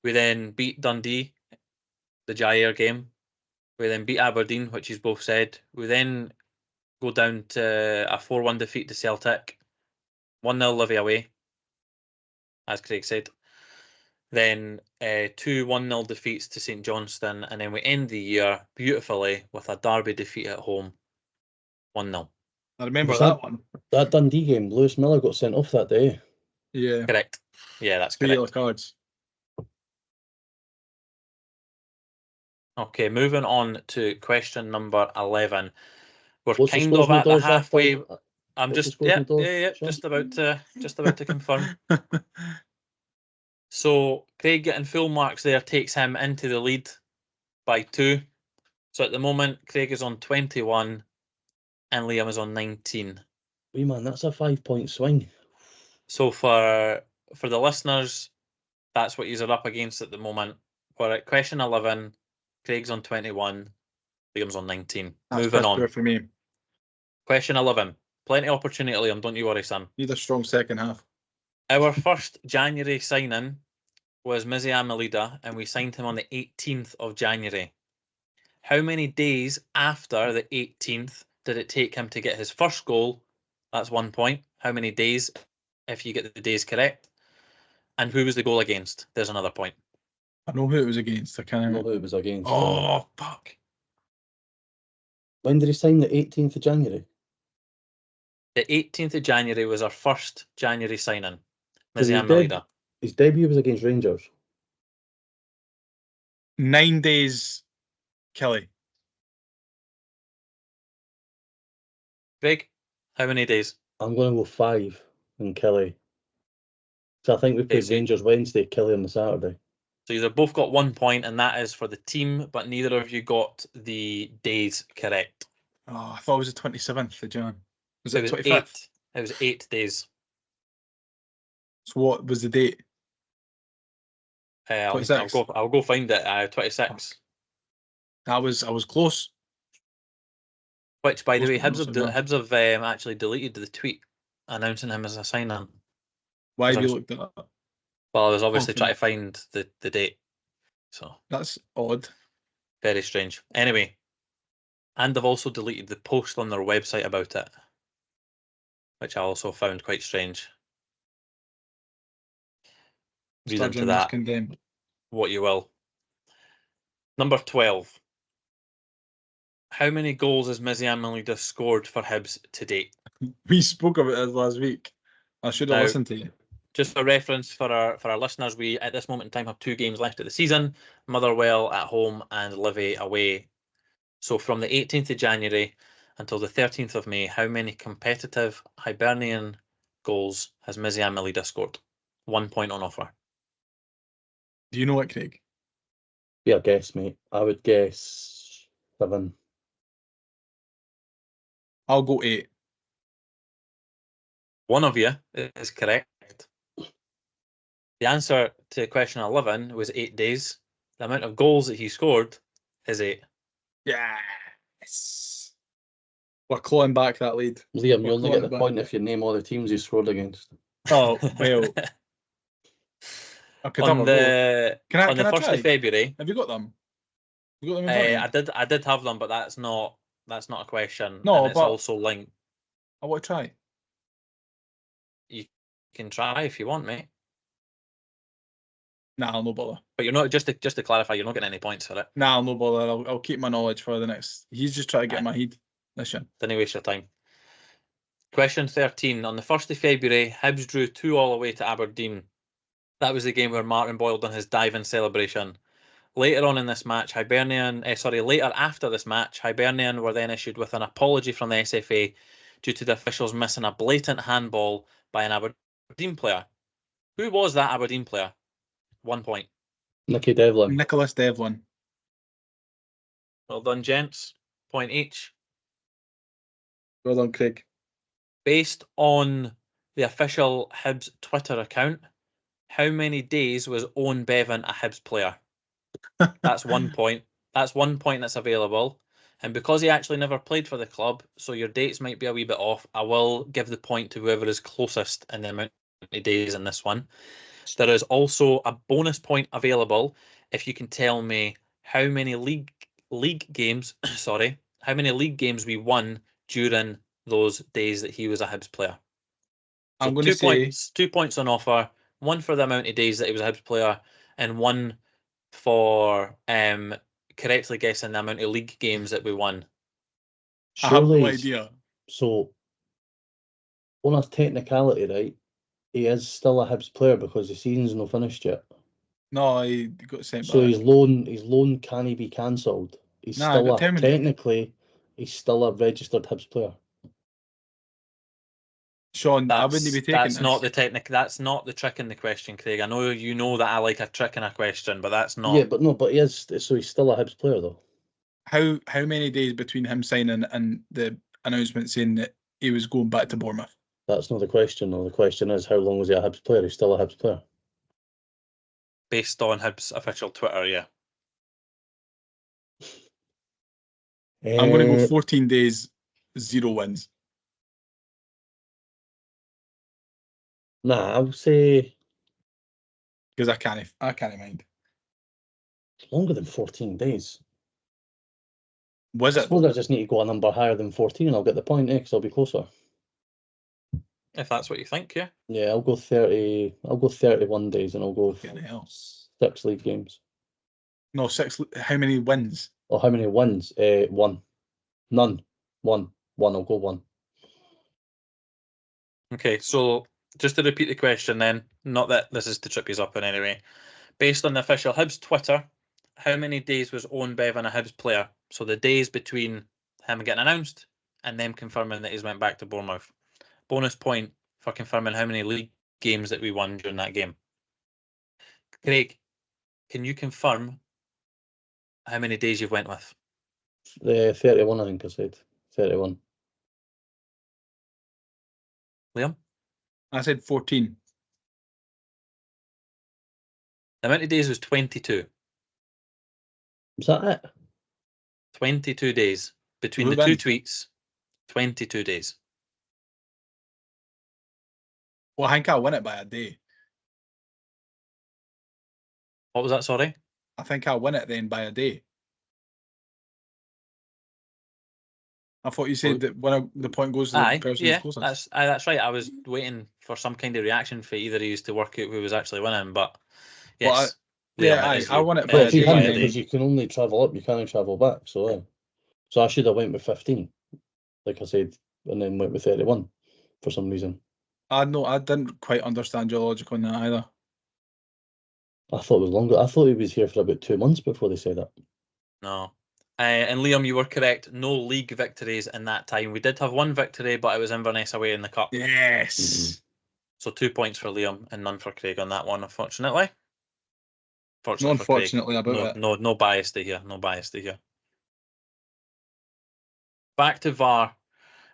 We then beat Dundee, the Jair game. We then beat Aberdeen, which he's both said. We then go down to a 4-1 defeat to Celtic. 1-0 Livy away, as Craig said. Then 2 1-0 defeats to St Johnstone, and then we end the year beautifully with a derby defeat at home, 1-0. I remember that one. That Dundee game, Lewis Miller got sent off that day. Yeah. Correct. Yeah, that's 3 correct. yellow cards. Okay, moving on to question number 11. We're What's the kind scores of in at the doors, half halfway. time? I'm What's the just scores in yeah, doors, yeah, yeah, Shaun? just about to confirm. So Craig getting full marks there takes him into the lead by 2. So at the moment, Craig is on 21 and Liam is on 19. Wee man, that's a 5-point swing. So for the listeners, that's what you're up against at the moment. We're at question 11. Craig's on 21. Liam's on 19. That's Moving piss poor on. for me. Question 11. Plenty of opportunity, Liam. Don't you worry, son. Need a strong second half. Our first January signing was Mizzy Amelida, and we signed him on the 18th of January. How many days after the 18th did it take him to get his first goal? That's 1 point. How many days, if you get the days correct? And who was the goal against? There's another point. I know who it was against. I can't I know remember. who it was against. Oh, fuck. When did he sign? The 18th of January? The 18th of January was our first January signing. Because Mizzy Amelida. his debut was against Rangers. 9 days, Kelly. Craig, how many days? I'm going to go 5 and Kelly. So I think we played so- Rangers Wednesday, Kelly on the Saturday. So you've both got 1 point, and that is for the team, but neither of you got the days correct. Oh, I thought it was the 27th of Jan. Was It it was 25th? 8. It was 8 days. So what was the date? I'll 26. go find it. 26. I was close. Which, by the way, Close, but not so Hibs have actually deleted the tweet announcing him as a sign-in. Why have I you was- looked at that? Well, I was obviously Okay. trying to find the date. So, That's odd. very strange. Anyway, and they've also deleted the post on their website about it, which I also found quite strange. Read into Sturgeon is that condemned. what you will. Number 12. How many goals has Mizzy Amelida scored for Hibs to date? We spoke about this last week. I should have Now- listened to you. Just for reference for our listeners, we at this moment in time have 2 games left of the season: Motherwell at home and Livy away. So from the 18th of January until the 13th of May, how many competitive Hibernian goals has Mizzy Amelida scored? 1 point on offer. Do you know it, Craig? Yeah, I guess, mate. I would guess 7. I'll go 8. One of you is correct. The answer to question 11 was 8 days. The amount of goals that he scored is 8. Yes. We're clawing back that lead. Liam, you We're only clawing get the it back. point if you name all the teams he scored against. Oh, well. I could have on a go. the Can I 1st try? of February, Have you got them? You got them in front of you? I did have them, but that's not a question. No, and it's but- also linked. I want to try. You can try if you want, mate. Nah, I'll no bother. But you're not just to clarify, you're not getting any points for it. Nah, I'll no bother. I'll keep my knowledge for the next. He's just trying to get Aye. my head. Listen. Didn't waste your time. Question 13. On the 1st of February, Hibs drew 2-2 away to Aberdeen. That was the game where Martin Boyle done his dive-in celebration. Later on in this match, later after this match, Hibernian were then issued with an apology from the SFA due to the officials missing a blatant handball by an Aberdeen player. Who was that Aberdeen player? 1 point. Nicky Devlin. Nicholas Devlin. Well done, gents. Point each. Well done, Craig. Based on the official Hibs Twitter account, how many days was Owen Bevan a Hibs player? That's 1 point. That's 1 point that's available. And because he actually never played for the club, so your dates might be a wee bit off, I will give the point to whoever is closest in the amount of days in this one. There is also a bonus point available if you can tell me how many league games, how many league games we won during those days that he was a Hibs player. So I'm going to say 2 points on offer, 1 for the amount of days that he was a Hibs player, and 1 for correctly guessing the amount of league games that we won. I have no Surely, idea. so on a technicality, right, he is still a Hibs player because the season's not finished yet. No, he got sent So back. his loan can he be cancelled? He's Nah, still got terminated. technically he's still a registered Hibs player. Shaun, I wouldn't be taking That's this. not the technique. That's not the trick in the question, Craig. I know you know that I like a trick in a question, but that's not. Yeah, but he is. So he's still a Hibs player though. How many days between him signing and the announcement saying that he was going back to Bournemouth? That's not the question. No, the question is how long was he a Hibs player? He's still a Hibs player. Based on Hibs official Twitter, yeah. I'm going to go 14 days, 0 wins. Nah, I would say Because I can't mind. longer than 14 days. Was I it? suppose I just need to go a number higher than 14 and I'll get the point, because I'll be closer. If that's what you think, yeah. Yeah, I'll go 30. I'll go 31 days and I'll go Fucking hell. 6 league games. No, 6. How many wins? Or how many wins? 1. None. 1. I'll go 1. Okay, so just to repeat the question then, not that this is to trip you up in any way. Based on the official Hibs Twitter, how many days was Owen Bevan a Hibs player? So the days between him getting announced and them confirming that he's went back to Bournemouth. Bonus point for confirming how many league games that we won during that game. Craig, can you confirm how many days you've went with? 31, I think I said. 31. Liam? I said 14. The amount of days was 22. Is that it? 22 days. Between Who the two wins? tweets, 22 days. Well, I think I win it by a day. What was that, sorry? I think I win it then by a day. I thought you said that when the point goes to the person who's closest. That's right. I was waiting for some kind of reaction for either of you to work out who was actually winning, but yes. I won it by Well, a if you day. hadn't, because you can only travel up, you can't travel back. So I should have went with 15, like I said, and then went with 31 for some reason. I didn't quite understand your logic on that either. I thought it was longer. I thought he was here for about 2 months before they said that. No. And Liam, you were correct. No league victories in that time. We did have one victory, but it was Inverness away in the cup. Yes. So 2 points for Liam and none for Craig on that one, unfortunately. Not unfortunately about it. No bias to here. No bias to here. Back to VAR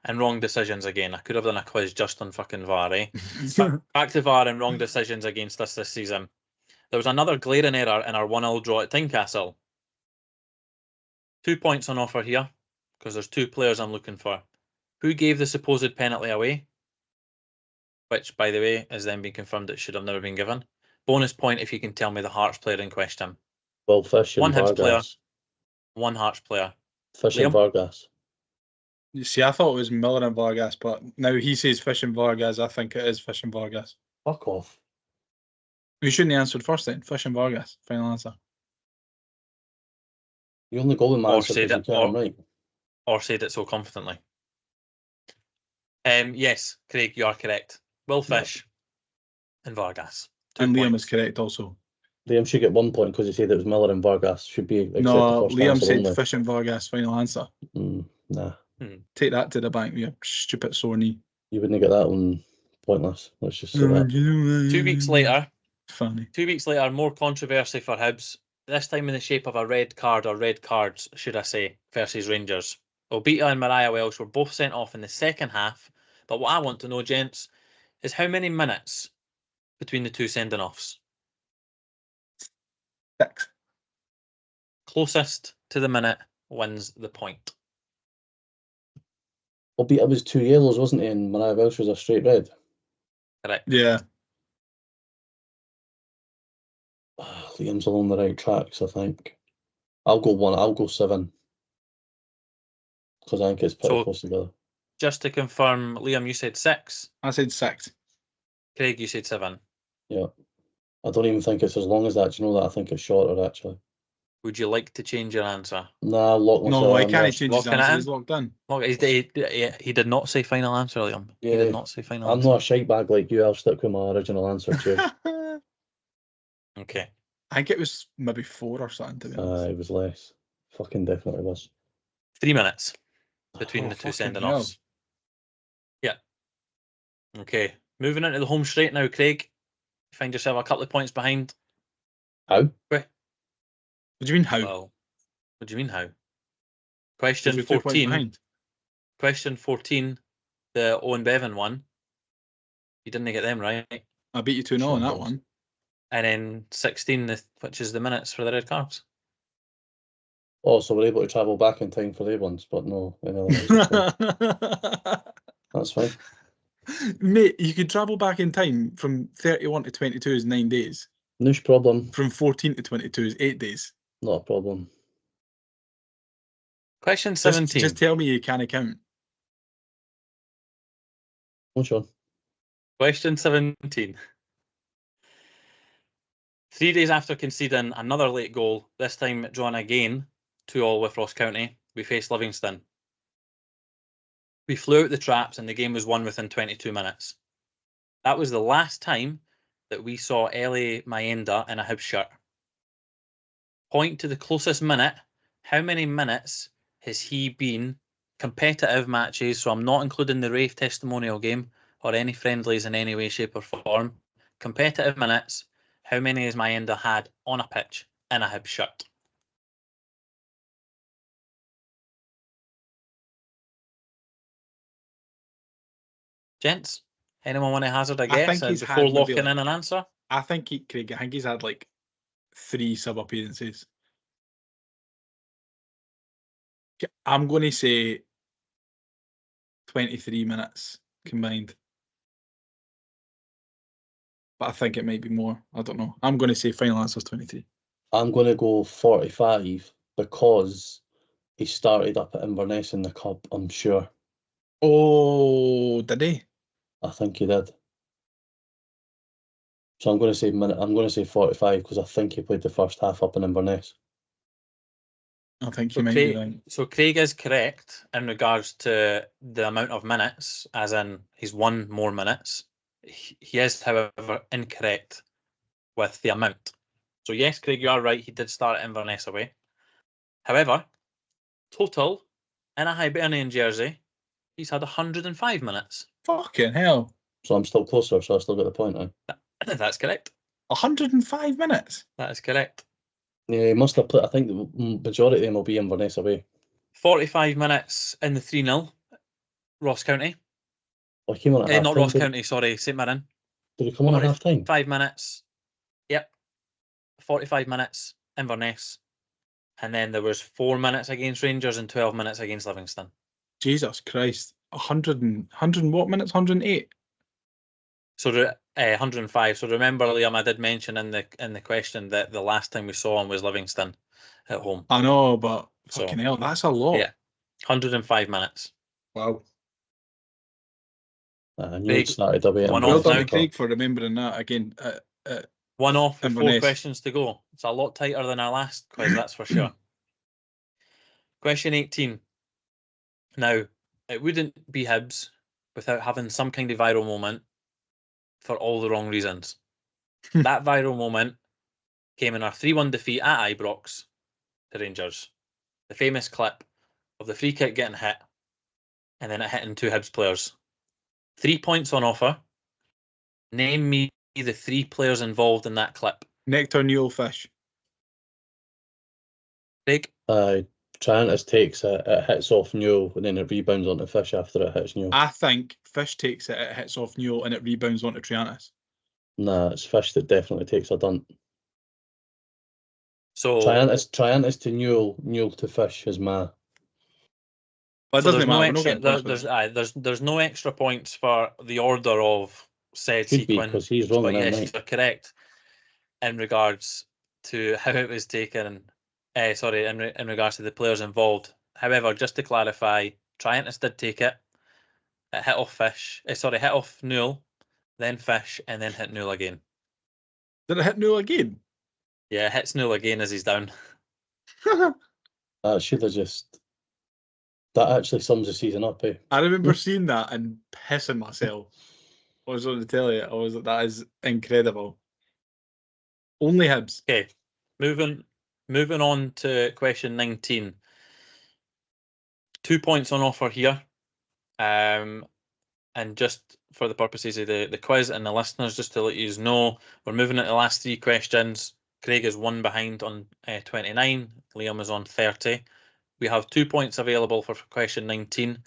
and wrong decisions again. I could have done a quiz just on fucking VAR, eh? Back to VAR and wrong decisions against us this season. There was another glaring error in our 1-0 draw at Tynecastle. 2 points on offer here, because there's 2 players I'm looking for. Who gave the supposed penalty away? Which, by the way, has then been confirmed it should have never been given. Bonus point if you can tell me the Hearts player in question. Well, Fish and One Hibs Vargas. player, one Hearts player. Fish Liam? and Vargas. You see, I thought it was Miller and Vargas, but now he says Fish and Vargas. I think it is Fish and Vargas. Fuck off. We shouldn't have answered first then. Fish and Vargas. Final answer. You only go with my answer because you can't right. Or said it so confidently. Yes, Craig, you are correct. Will Fish and Vargas. 2 and Liam points. is correct also. Liam should get 1 point because he said it was Miller and Vargas. Should be accept No, the first Liam answer said only. Fish and Vargas. Final answer. Nah. Take that to the bank, you stupid sore knee. You wouldn't get that one pointless. Let's just say that. 2 weeks later. Funny. 2 weeks later, more controversy for Hibs. This time in the shape of a red card, or red cards, should I say, versus Rangers. Obita and Mariah Welsh were both sent off in the second half. But what I want to know, gents, is how many minutes between the 2 sending-offs? 6. Closest to the minute wins the point. Obita was 2 yellows, wasn't he? And Mariah Welsh was a straight red. Correct. Yeah. Liam's along the right tracks, I think. I'll go 1. I'll go 7. Because I think it's pretty close together. Just to confirm, Liam, you said 6. I said 6. Craig, you said 7. Yeah. I don't even think it's as long as that. Do you know that? I think it's shorter, actually. Would you like to change your answer? Nah, lock myself. No, I can't change his answer. He's locked in. He did not say final answer, Liam. Yeah, he did not say final I'm answer. not a shite bag like you. I'll stick with my original answer too. Okay. I think it was maybe 4 or something, to be honest. It was less. Fucking definitely was. 3 minutes between Oh, the two fucking sending hell. offs. Yeah. Okay. Moving into the home straight now, Craig. You find yourself a couple of points behind. How? What do you mean, how? Well, what do you mean how? Because Question you're 2 points 14. behind. Question 14, the Owen Bevan one. You didn't get them right. I beat you 2-0 Sure on that was. one. And then 16, which is the minutes for the red cards. Oh, so we're able to travel back in time for the ones, but no, in other ways. Okay. That's fine. Mate, you could travel back in time from 31 to 22 is 9 days. No problem. From 14 to 22 is 8 days. Not a problem. Question 17. Just tell me you can't count. What's on? Question 17. 3 days after conceding another late goal, this time drawn again 2-2 with Ross County, we faced Livingston. We flew out the traps and the game was won within 22 minutes. That was the last time that we saw Eli Mayenda in a Hibs shirt. Point to the closest minute. How many minutes has he been competitive matches? So I'm not including the Rafe testimonial game or any friendlies in any way, shape or form. Competitive minutes. How many has Mayenda had on a pitch in a Hibs shirt? Gents, anyone want to hazard a guess think he's before had maybe locking in an answer? I think Craig, I think he's had like 3 sub appearances. I'm going to say 23 minutes combined. But I think it might be more. I don't know. I'm going to say final answer is 23. I'm going to go 45 because he started up at Inverness in the Cup, I'm sure. Oh, did he? I think he did. So I'm going to say 45 because I think he played the first half up in Inverness. I think you might be right. So Craig is correct in regards to the amount of minutes, as in he's won more minutes. He is, however, incorrect with the amount. So yes, Craig, you are right. He did start at Inverness away. However, total in a Hibernian jersey, he's had 105 minutes. Fucking hell. So I'm still closer, so I still got the point now. That's correct. 105 minutes? That is correct. Yeah, he must have played. I think the majority of them will be Inverness away. 45 minutes in the 3-0, Ross County. Oh, he came on at half Not time. Ross County, sorry, St Mirren. Did he come on at half time? 5 minutes. Yep. 45 minutes, Inverness. And then there was 4 minutes against Rangers and 12 minutes against Livingston. Jesus Christ. 100 and what minutes? 108? So 105. So remember, Liam, I did mention in the question that the last time we saw him was Livingston at home. I know, but So, fucking hell, that's a lot. Yeah. 105 minutes. Wow. I knew it started away at One Well off done now. to Craig for remembering that again. 1 off with 4 Inverness. questions to go. It's a lot tighter than our last quiz, that's for sure. Question 18. Now, it wouldn't be Hibs without having some kind of viral moment for all the wrong reasons. That viral moment came in our 3-1 defeat at Ibrox to Rangers. The famous clip of the free kick getting hit and then it hitting 2 Hibs players. 3 points on offer. Name me the 3 players involved in that clip. Nectar Newell Fish. Craig? Triantis takes it hits off Newell, and then it rebounds onto Fish after it hits Newell. I think Fish takes it, it hits off Newell, and it rebounds onto Triantis. Nah, it's Fish that definitely takes a dunt. So Triantis to Newell to Fish is my. But it so doesn't there's matter. no We're not extra. getting points for it. There's no extra points for the order of said Should be, sequence. 'cause he's wrong but on that yes, night. you're correct in regards to how it was taken. In regards to the players involved. However, just to clarify, Triantis did take it. It hit off Fish. Hit off Newell, then Fish, and then hit Newell again. Did it hit Newell again? Yeah, it hits Newell again as he's down. That should have just. That actually sums the season up, eh? I remember seeing that and pissing myself. I was on the telly. I was like, that is incredible. Only Hibs. Okay, moving on to question 19. 2 points on offer here. And just for the purposes of the quiz and the listeners, just to let you know, we're moving into the last 3 questions. Craig is 1 behind on 29. Liam is on 30. We have 2 points available for question 19.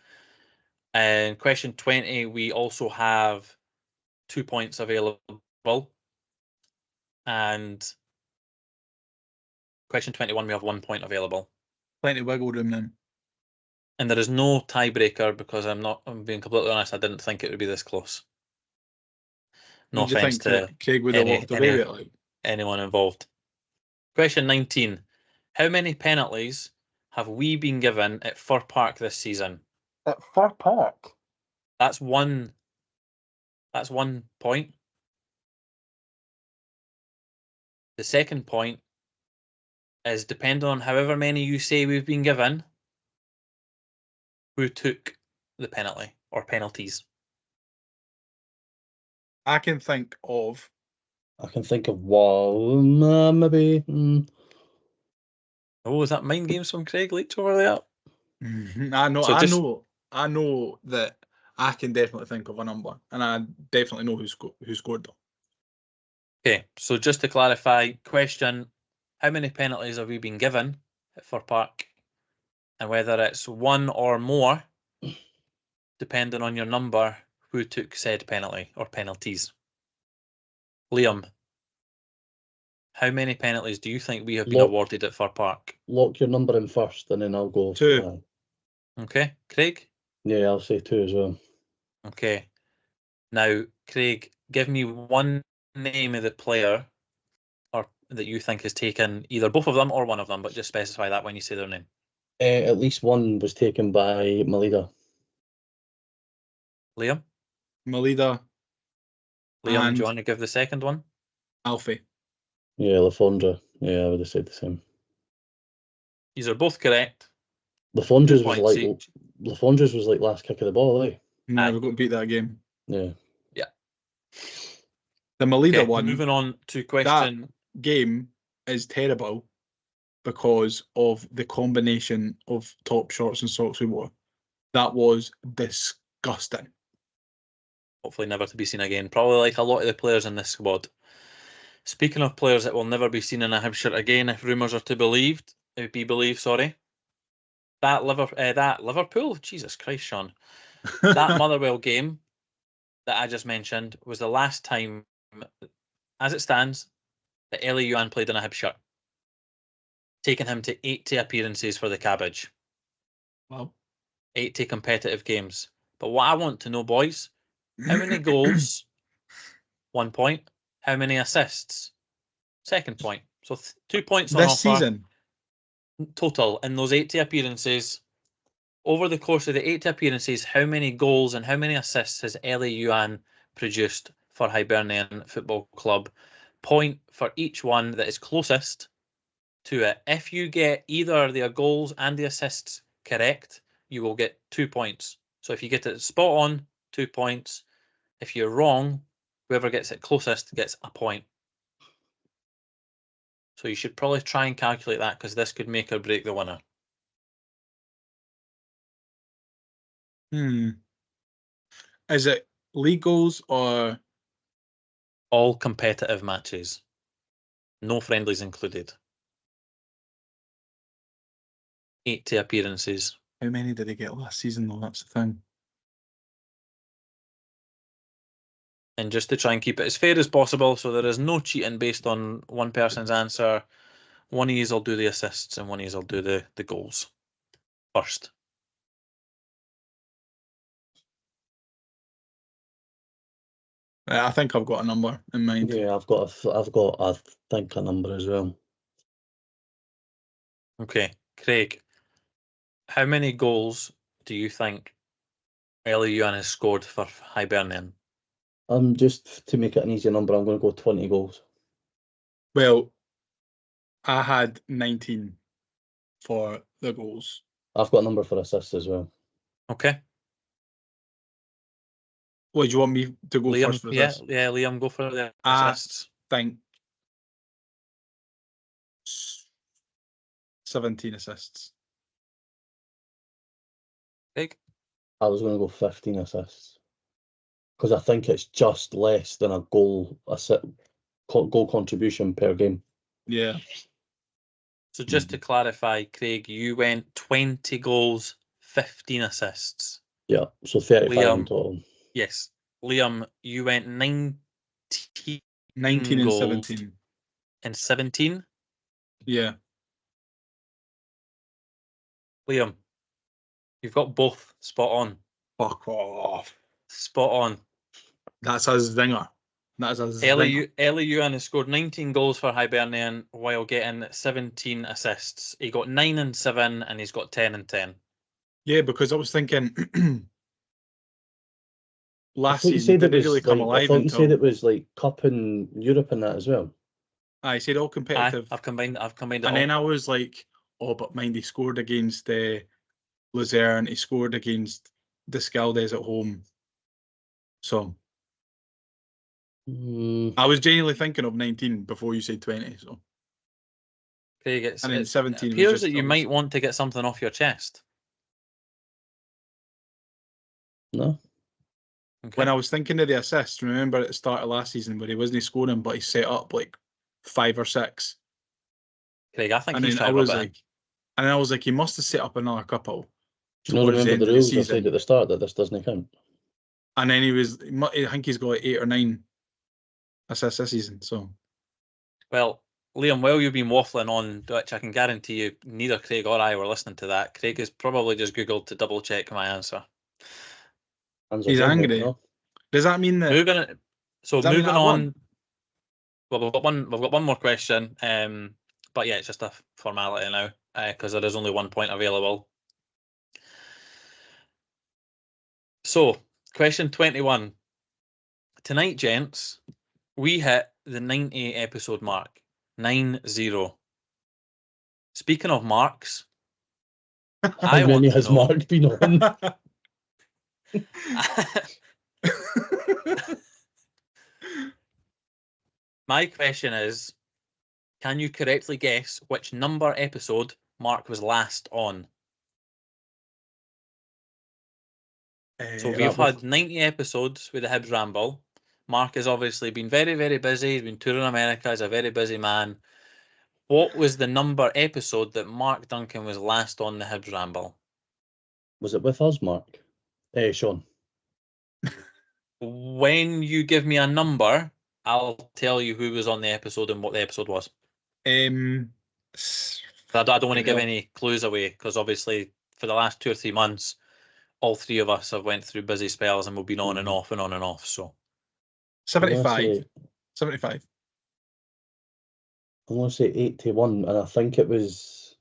And question 20, we also have 2 points available. And question 21, we have 1 point available. Plenty of wiggle room then. And there is no tiebreaker because I'm being completely honest, I didn't think it would be this close. No What do you offense think to Craig would have walked away with it? Like? anyone involved. Question 19. How many penalties have we been given at Fir Park this season? At Fir Park? That's one point. The second point is, depending on however many you say we've been given, who took the penalty or penalties? I can think of one, maybe. Oh, is that mind games from Craig Leach over there? So I know that I can definitely think of a number, and I definitely know who scored them. Okay, so just to clarify, question: how many penalties have we been given at Fir Park, and whether it's one or more, depending on your number, who took said penalty or penalties? Liam, how many penalties do you think we have been awarded at Fir Park? Lock your number in first, and then I'll go 2. Okay, Craig? Yeah, I'll say 2 as well. Okay. Now, Craig, give me one name of the player or that you think has taken either both of them or one of them, but just specify that when you say their name. At least one was taken by Malida. Liam? Malida. Liam, do you want to give the second one? Alfie. Yeah, Lafondra. Yeah, I would have said the same. These are both correct. Lafondra's was like last kick of the ball, eh? Yeah, we got to beat that game. Yeah. Yeah. The Malida one. Moving on to question. That game is terrible because of the combination of top shorts and socks we wore. That was disgusting. Hopefully never to be seen again. Probably like a lot of the players in this squad. Speaking of players that will never be seen in a Hibs shirt again, if rumours are to be believed, sorry. That Liverpool, Jesus Christ, Shaun. That Motherwell game that I just mentioned was the last time, as it stands, that Ellie Yuan played in a Hibs shirt, taking him to 80 appearances for the Cabbage. Wow. 80 competitive games. But what I want to know, boys, how many goals? 1 point. How many assists? Second point. So 2 points on offer. This season? Total in those 80 appearances. Over the course of the 80 appearances, how many goals and how many assists has Ellie Yuan produced for Hibernian Football Club? Point for each one that is closest to it. If you get either the goals and the assists correct, you will get 2 points. So if you get it spot on, 2 points. If you're wrong, whoever gets it closest gets a point. So you should probably try and calculate that because this could make or break the winner. Is it league goals or all competitive matches? No friendlies included. 80 appearances. How many did he get last season though? That's the thing. And just to try and keep it as fair as possible, so there is no cheating based on one person's answer, one of you will do the assists and one of you will do the goals first. I think I've got a number in mind. Yeah, I've got I think a number as well. Okay, Craig, how many goals do you think Ellie Yuan has scored for Hibernian? Just to make it an easier number, I'm going to go 20 goals. Well, I had 19 for the goals. I've got a number for assists as well. Okay. What do you want me to go Liam, first for this? Yeah, Liam, go for the I assists. think 17 assists. Craig? I was going to go 15 assists because I think it's just less than a goal contribution per game. Yeah. So just to clarify, Craig, you went 20 goals, 15 assists. Yeah, so 35 in Liam, total. yes. Liam, you went 19 19 and goals 17. and 17. Yeah. Liam, you've got both spot on. Fuck off. Spot on. That's a zinger. That's a zinger. Ellie Ewan has scored 19 goals for Hibernian while getting 17 assists. He got 9 and 7 and he's got 10 and 10. Yeah, because I was thinking I last thought you season said it didn't was really come like, I alive thought you until said it was like Cup in Europe and that as well. I said all competitive. I've combined it and all. then I was like, oh, but mind, he scored against Luzerne. He scored against Descaldes at home. So I was genuinely thinking of 19 before you said 20. So Craig, and then 17 it was appears just that you obvious. might want to get something off your chest. No. Okay. When I was thinking of the assists, remember at the start of last season where he wasn't scoring, but he set up like 5 or 6. Craig, I think And he's then I trying to rub was it in. like, he must have set up another couple Do you not towards the remember end the of the rules I season. said at the start that this doesn't count? And then I think he's got like 8 or 9 assists this season. So Well, Liam, while you've been waffling on, which I can guarantee you neither Craig or I were listening to that, Craig has probably just Googled to double check my answer. he's angry. No? Does that mean that? Moving I on. won? Well, we've got one more question. But yeah, it's just a formality now, because there is only 1 point available. So, question 21. Tonight, gents, we hit the 90 episode mark. 90. Speaking of marks, How many has Mark been on? My question is, can you correctly guess which number episode Mark was last on? So we've had 90 episodes with the Hibs Ramble. Mark has obviously been very, very busy. He's been touring America. He's a very busy man. What was the number episode that Mark Duncan was last on the Hibs Ramble? Was it with us, Mark? Shaun. When you give me a number, I'll tell you who was on the episode and what the episode was. I don't want to give any clues away because obviously for the last 2 or 3 months, all 3 of us have went through busy spells and we've been on and off and on and off. So 75. 75. I'm going to say 81, and I think there was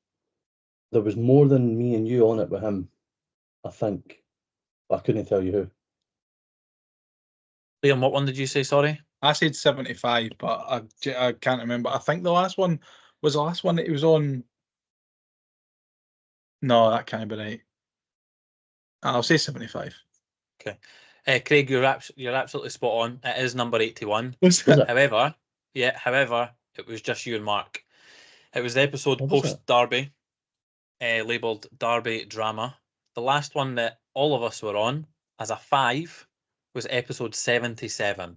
more than me and you on it with him. I think. I couldn't tell you who. Liam, what one did you say? Sorry, I said 75, but I can't remember. I think the last one was the last one that he was on. No, that can't be right. I'll say 75. Okay, Craig, you're absolutely spot on. It is number 81. Was it? However, it was just you and Mark. It was the episode post Derby, labelled Derby Drama. The last one that all of us were on as a 5 was episode 77.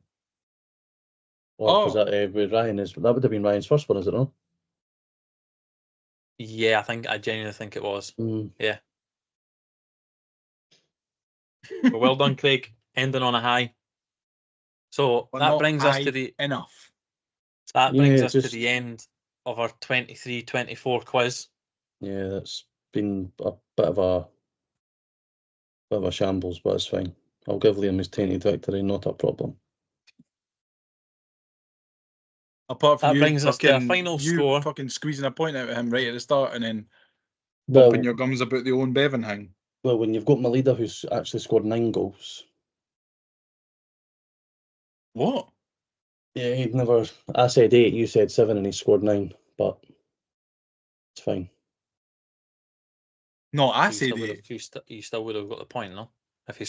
Oh, because that with Ryan that would have been Ryan's first one, is it not? Yeah, I genuinely think it was. Yeah. But well done, Craig. Ending on a high. So that brings us to the enough. That brings us to the end of our 23-24 quiz. Yeah, that's been a bit of a shambles, but it's fine. I'll give Liam his tainted victory, not a problem. Apart from that brings us to a final score. Fucking squeezing a point out of him right at the start and then bumping your gums about the Owen Bevan thing. Well, when you've got my leader who's actually scored 9 goals. What? Yeah, he'd never. I said 8, you said 7, and he scored 9, but it's fine. No, I said 8. You still would have got the point, no? If he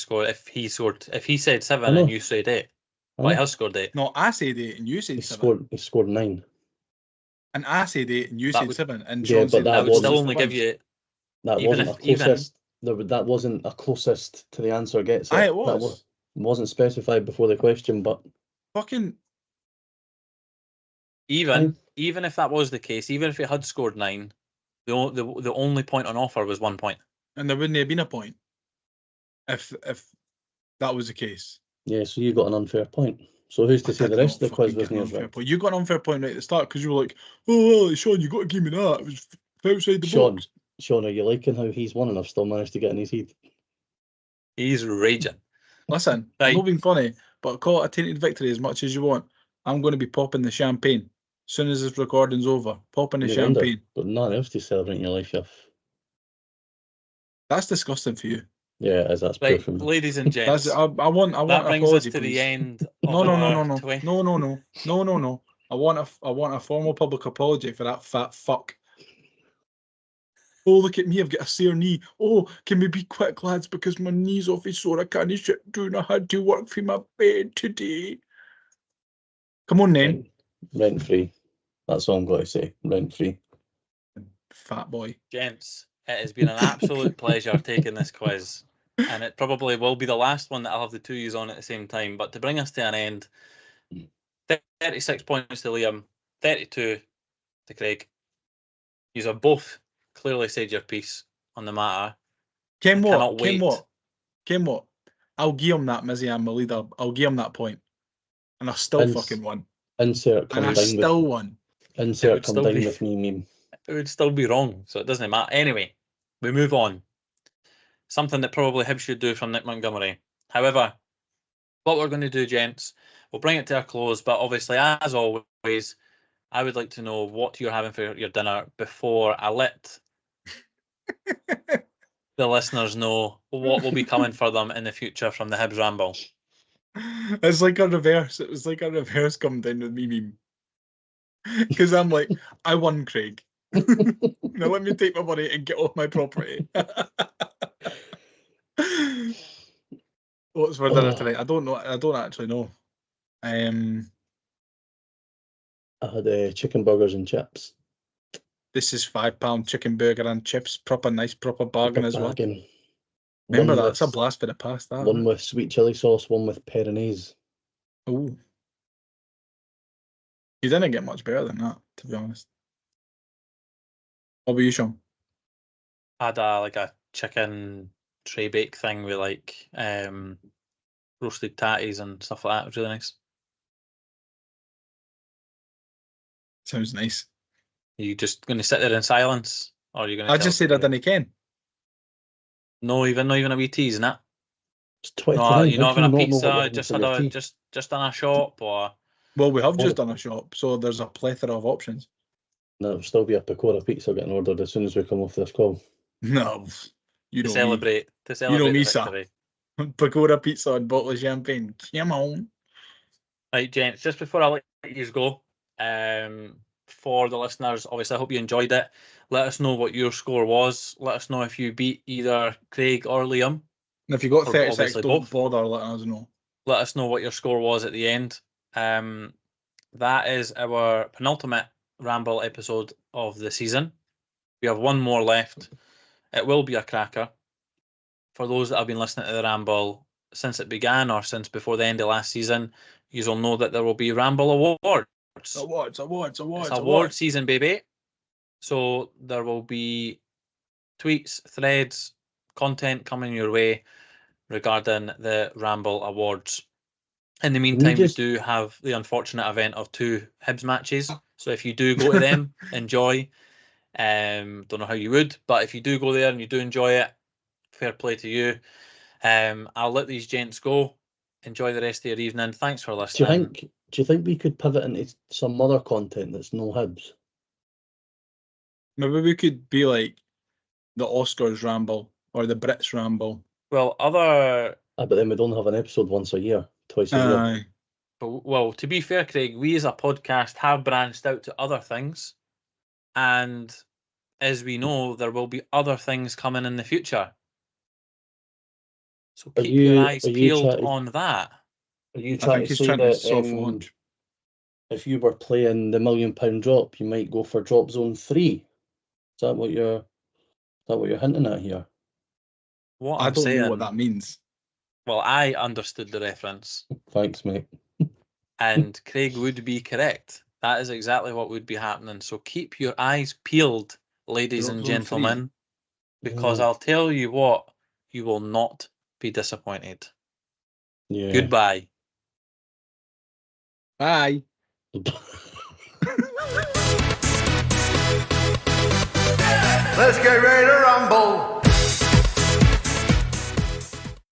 said 7 and you said 8. Well, he has scored 8. No, I said 8 and you said 7. He scored 9. And I said 8 and you That said would- 7 and Yeah, Sean but said that I would wasn't- still only give you. That Even wasn't if- a closest. That wasn't a closest to the answer gets it. Aye, it That was. wasn't specified before the question, but Fucking Even if that was the case, even if it had scored 9, the only point on offer was 1 point. and there wouldn't have been a point if that was the case. yeah, so you got an unfair point. So who's to I say the did rest not of the quiz fucking get wasn't an as unfair right? point. You got an unfair point right at the start because you were like, "Oh, well, Sean, you got to give me that. It was outside the Sean, box." Sean, are you liking how he's won and I've still managed to get in his head? He's raging. Listen, Right. I'm not being funny, but call it a tainted victory as much as you want. I'm going to be popping the champagne as soon as this recording's over. Popping the You wonder, champagne. but nothing else to celebrate in your life, Jeff. That's disgusting for you. Yeah, as that's Right, proof from ladies and That's gents, I want that brings apology, us to please. the end of No, no, no, our no, no, 20 no, no, no, no, no, no. I want a formal public apology for that fat fuck. Oh, look at me, I've got a sore knee. Oh, can we be quick, lads, because my knee's off his sore. I can't shit doing. I had to work for my bed today. Come on, then. rent free. That's all I'm going to say. Rent free. Fat boy. gents. It has been an absolute pleasure taking this quiz, and it probably will be the last one that I'll have the two yous on at the same time. But to bring us to an end, 36 points to Liam, 32 to Craig. You have both clearly said your piece on the matter. Ken I what? cannot Ken wait. what? Ken what? I'll give him that, Mizzy. I'm a leader. I'll give him that point. And I still Ins- fucking won. Insert And come I down still with won. insert would come still down be- with me meme. It would still be wrong, so it doesn't matter. Anyway, we move on. Something that probably Hibs should do from Nick Montgomery. However, what we're going to do, gents, we'll bring it to a close, but obviously, as always, I would like to know what you're having for your dinner before I let the listeners know what will be coming for them in the future from the Hibs Ramble. It's like a reverse. It was like a reverse come down with me meme. Because I'm like, I won, Craig. Now let me take my money and get off my property. What's for dinner tonight? I don't know. I don't actually know. I had chicken burgers and chips. This is £5 chicken burger and chips. Proper nice, proper bargain as well. Bargain. Remember One that? It's a with- blast for the past. That. One with sweet chili sauce, one with peronaise. Oh. You didn't get much better than that, to be honest. What about you, Sean? Had a chicken tray bake thing with roasted tatties and stuff like that. It was really nice. Sounds nice. Are you just going to sit there in silence, or are you going to? I just said I didn't ken. No, even a wee tease, innit? It's 29. No, you're not How having can a you not know what pizza. you're having Just for had your a tea? just done a shop, or Well, we have Oh. just done a shop, so there's a plethora of options. No, it'll still be a Pecora pizza getting ordered as soon as we come off this call. No, you to know celebrate me, the sir. victory. me. Pagoda pizza and bottle of champagne. Come on. Right, gents, just before I let you go, for the listeners, obviously, I hope you enjoyed it. Let us know what your score was. Let us know if you beat either Craig or Liam. And if you got Or 36, obviously don't both. bother letting us know. Let us know what your score was at the end. That is our penultimate Ramble episode of the season. We have one more left. It will be a cracker. For those that have been listening to the Ramble since it began or since before the end of last season, you will know that there will be Ramble Awards. Awards. It's award season, baby. So there will be tweets, threads, content coming your way regarding the Ramble Awards. In the meantime, we do have the unfortunate event of 2 Hibs matches. So if you do go to them, enjoy. Don't know how you would, but if you do go there and you do enjoy it, fair play to you. I'll let these gents go. Enjoy the rest of your evening. Thanks for listening. Do you think we could pivot into some other content that's no Hibs? Maybe we could be like the Oscars Ramble or the Brits Ramble. Well, But then we don't have an episode once a year, twice a year. Aye. well, to be fair, Craig, we as a podcast have branched out to other things, and as we know, there will be other things coming in the future. So keep your eyes peeled on that. Are you I trying think to he's say trying to that soft launch. if you were playing the £1 million drop, you might go for drop zone 3. Is that what you're hinting at here? What I I'm don't saying, know what that means. well, I understood the reference, Thanks, mate. and Craig would be correct. That is exactly what would be happening. So keep your eyes peeled, ladies Drop and zone gentlemen, because Yeah. I'll tell you what, you will not be disappointed. Yeah. Goodbye. Bye. Let's get ready to rumble.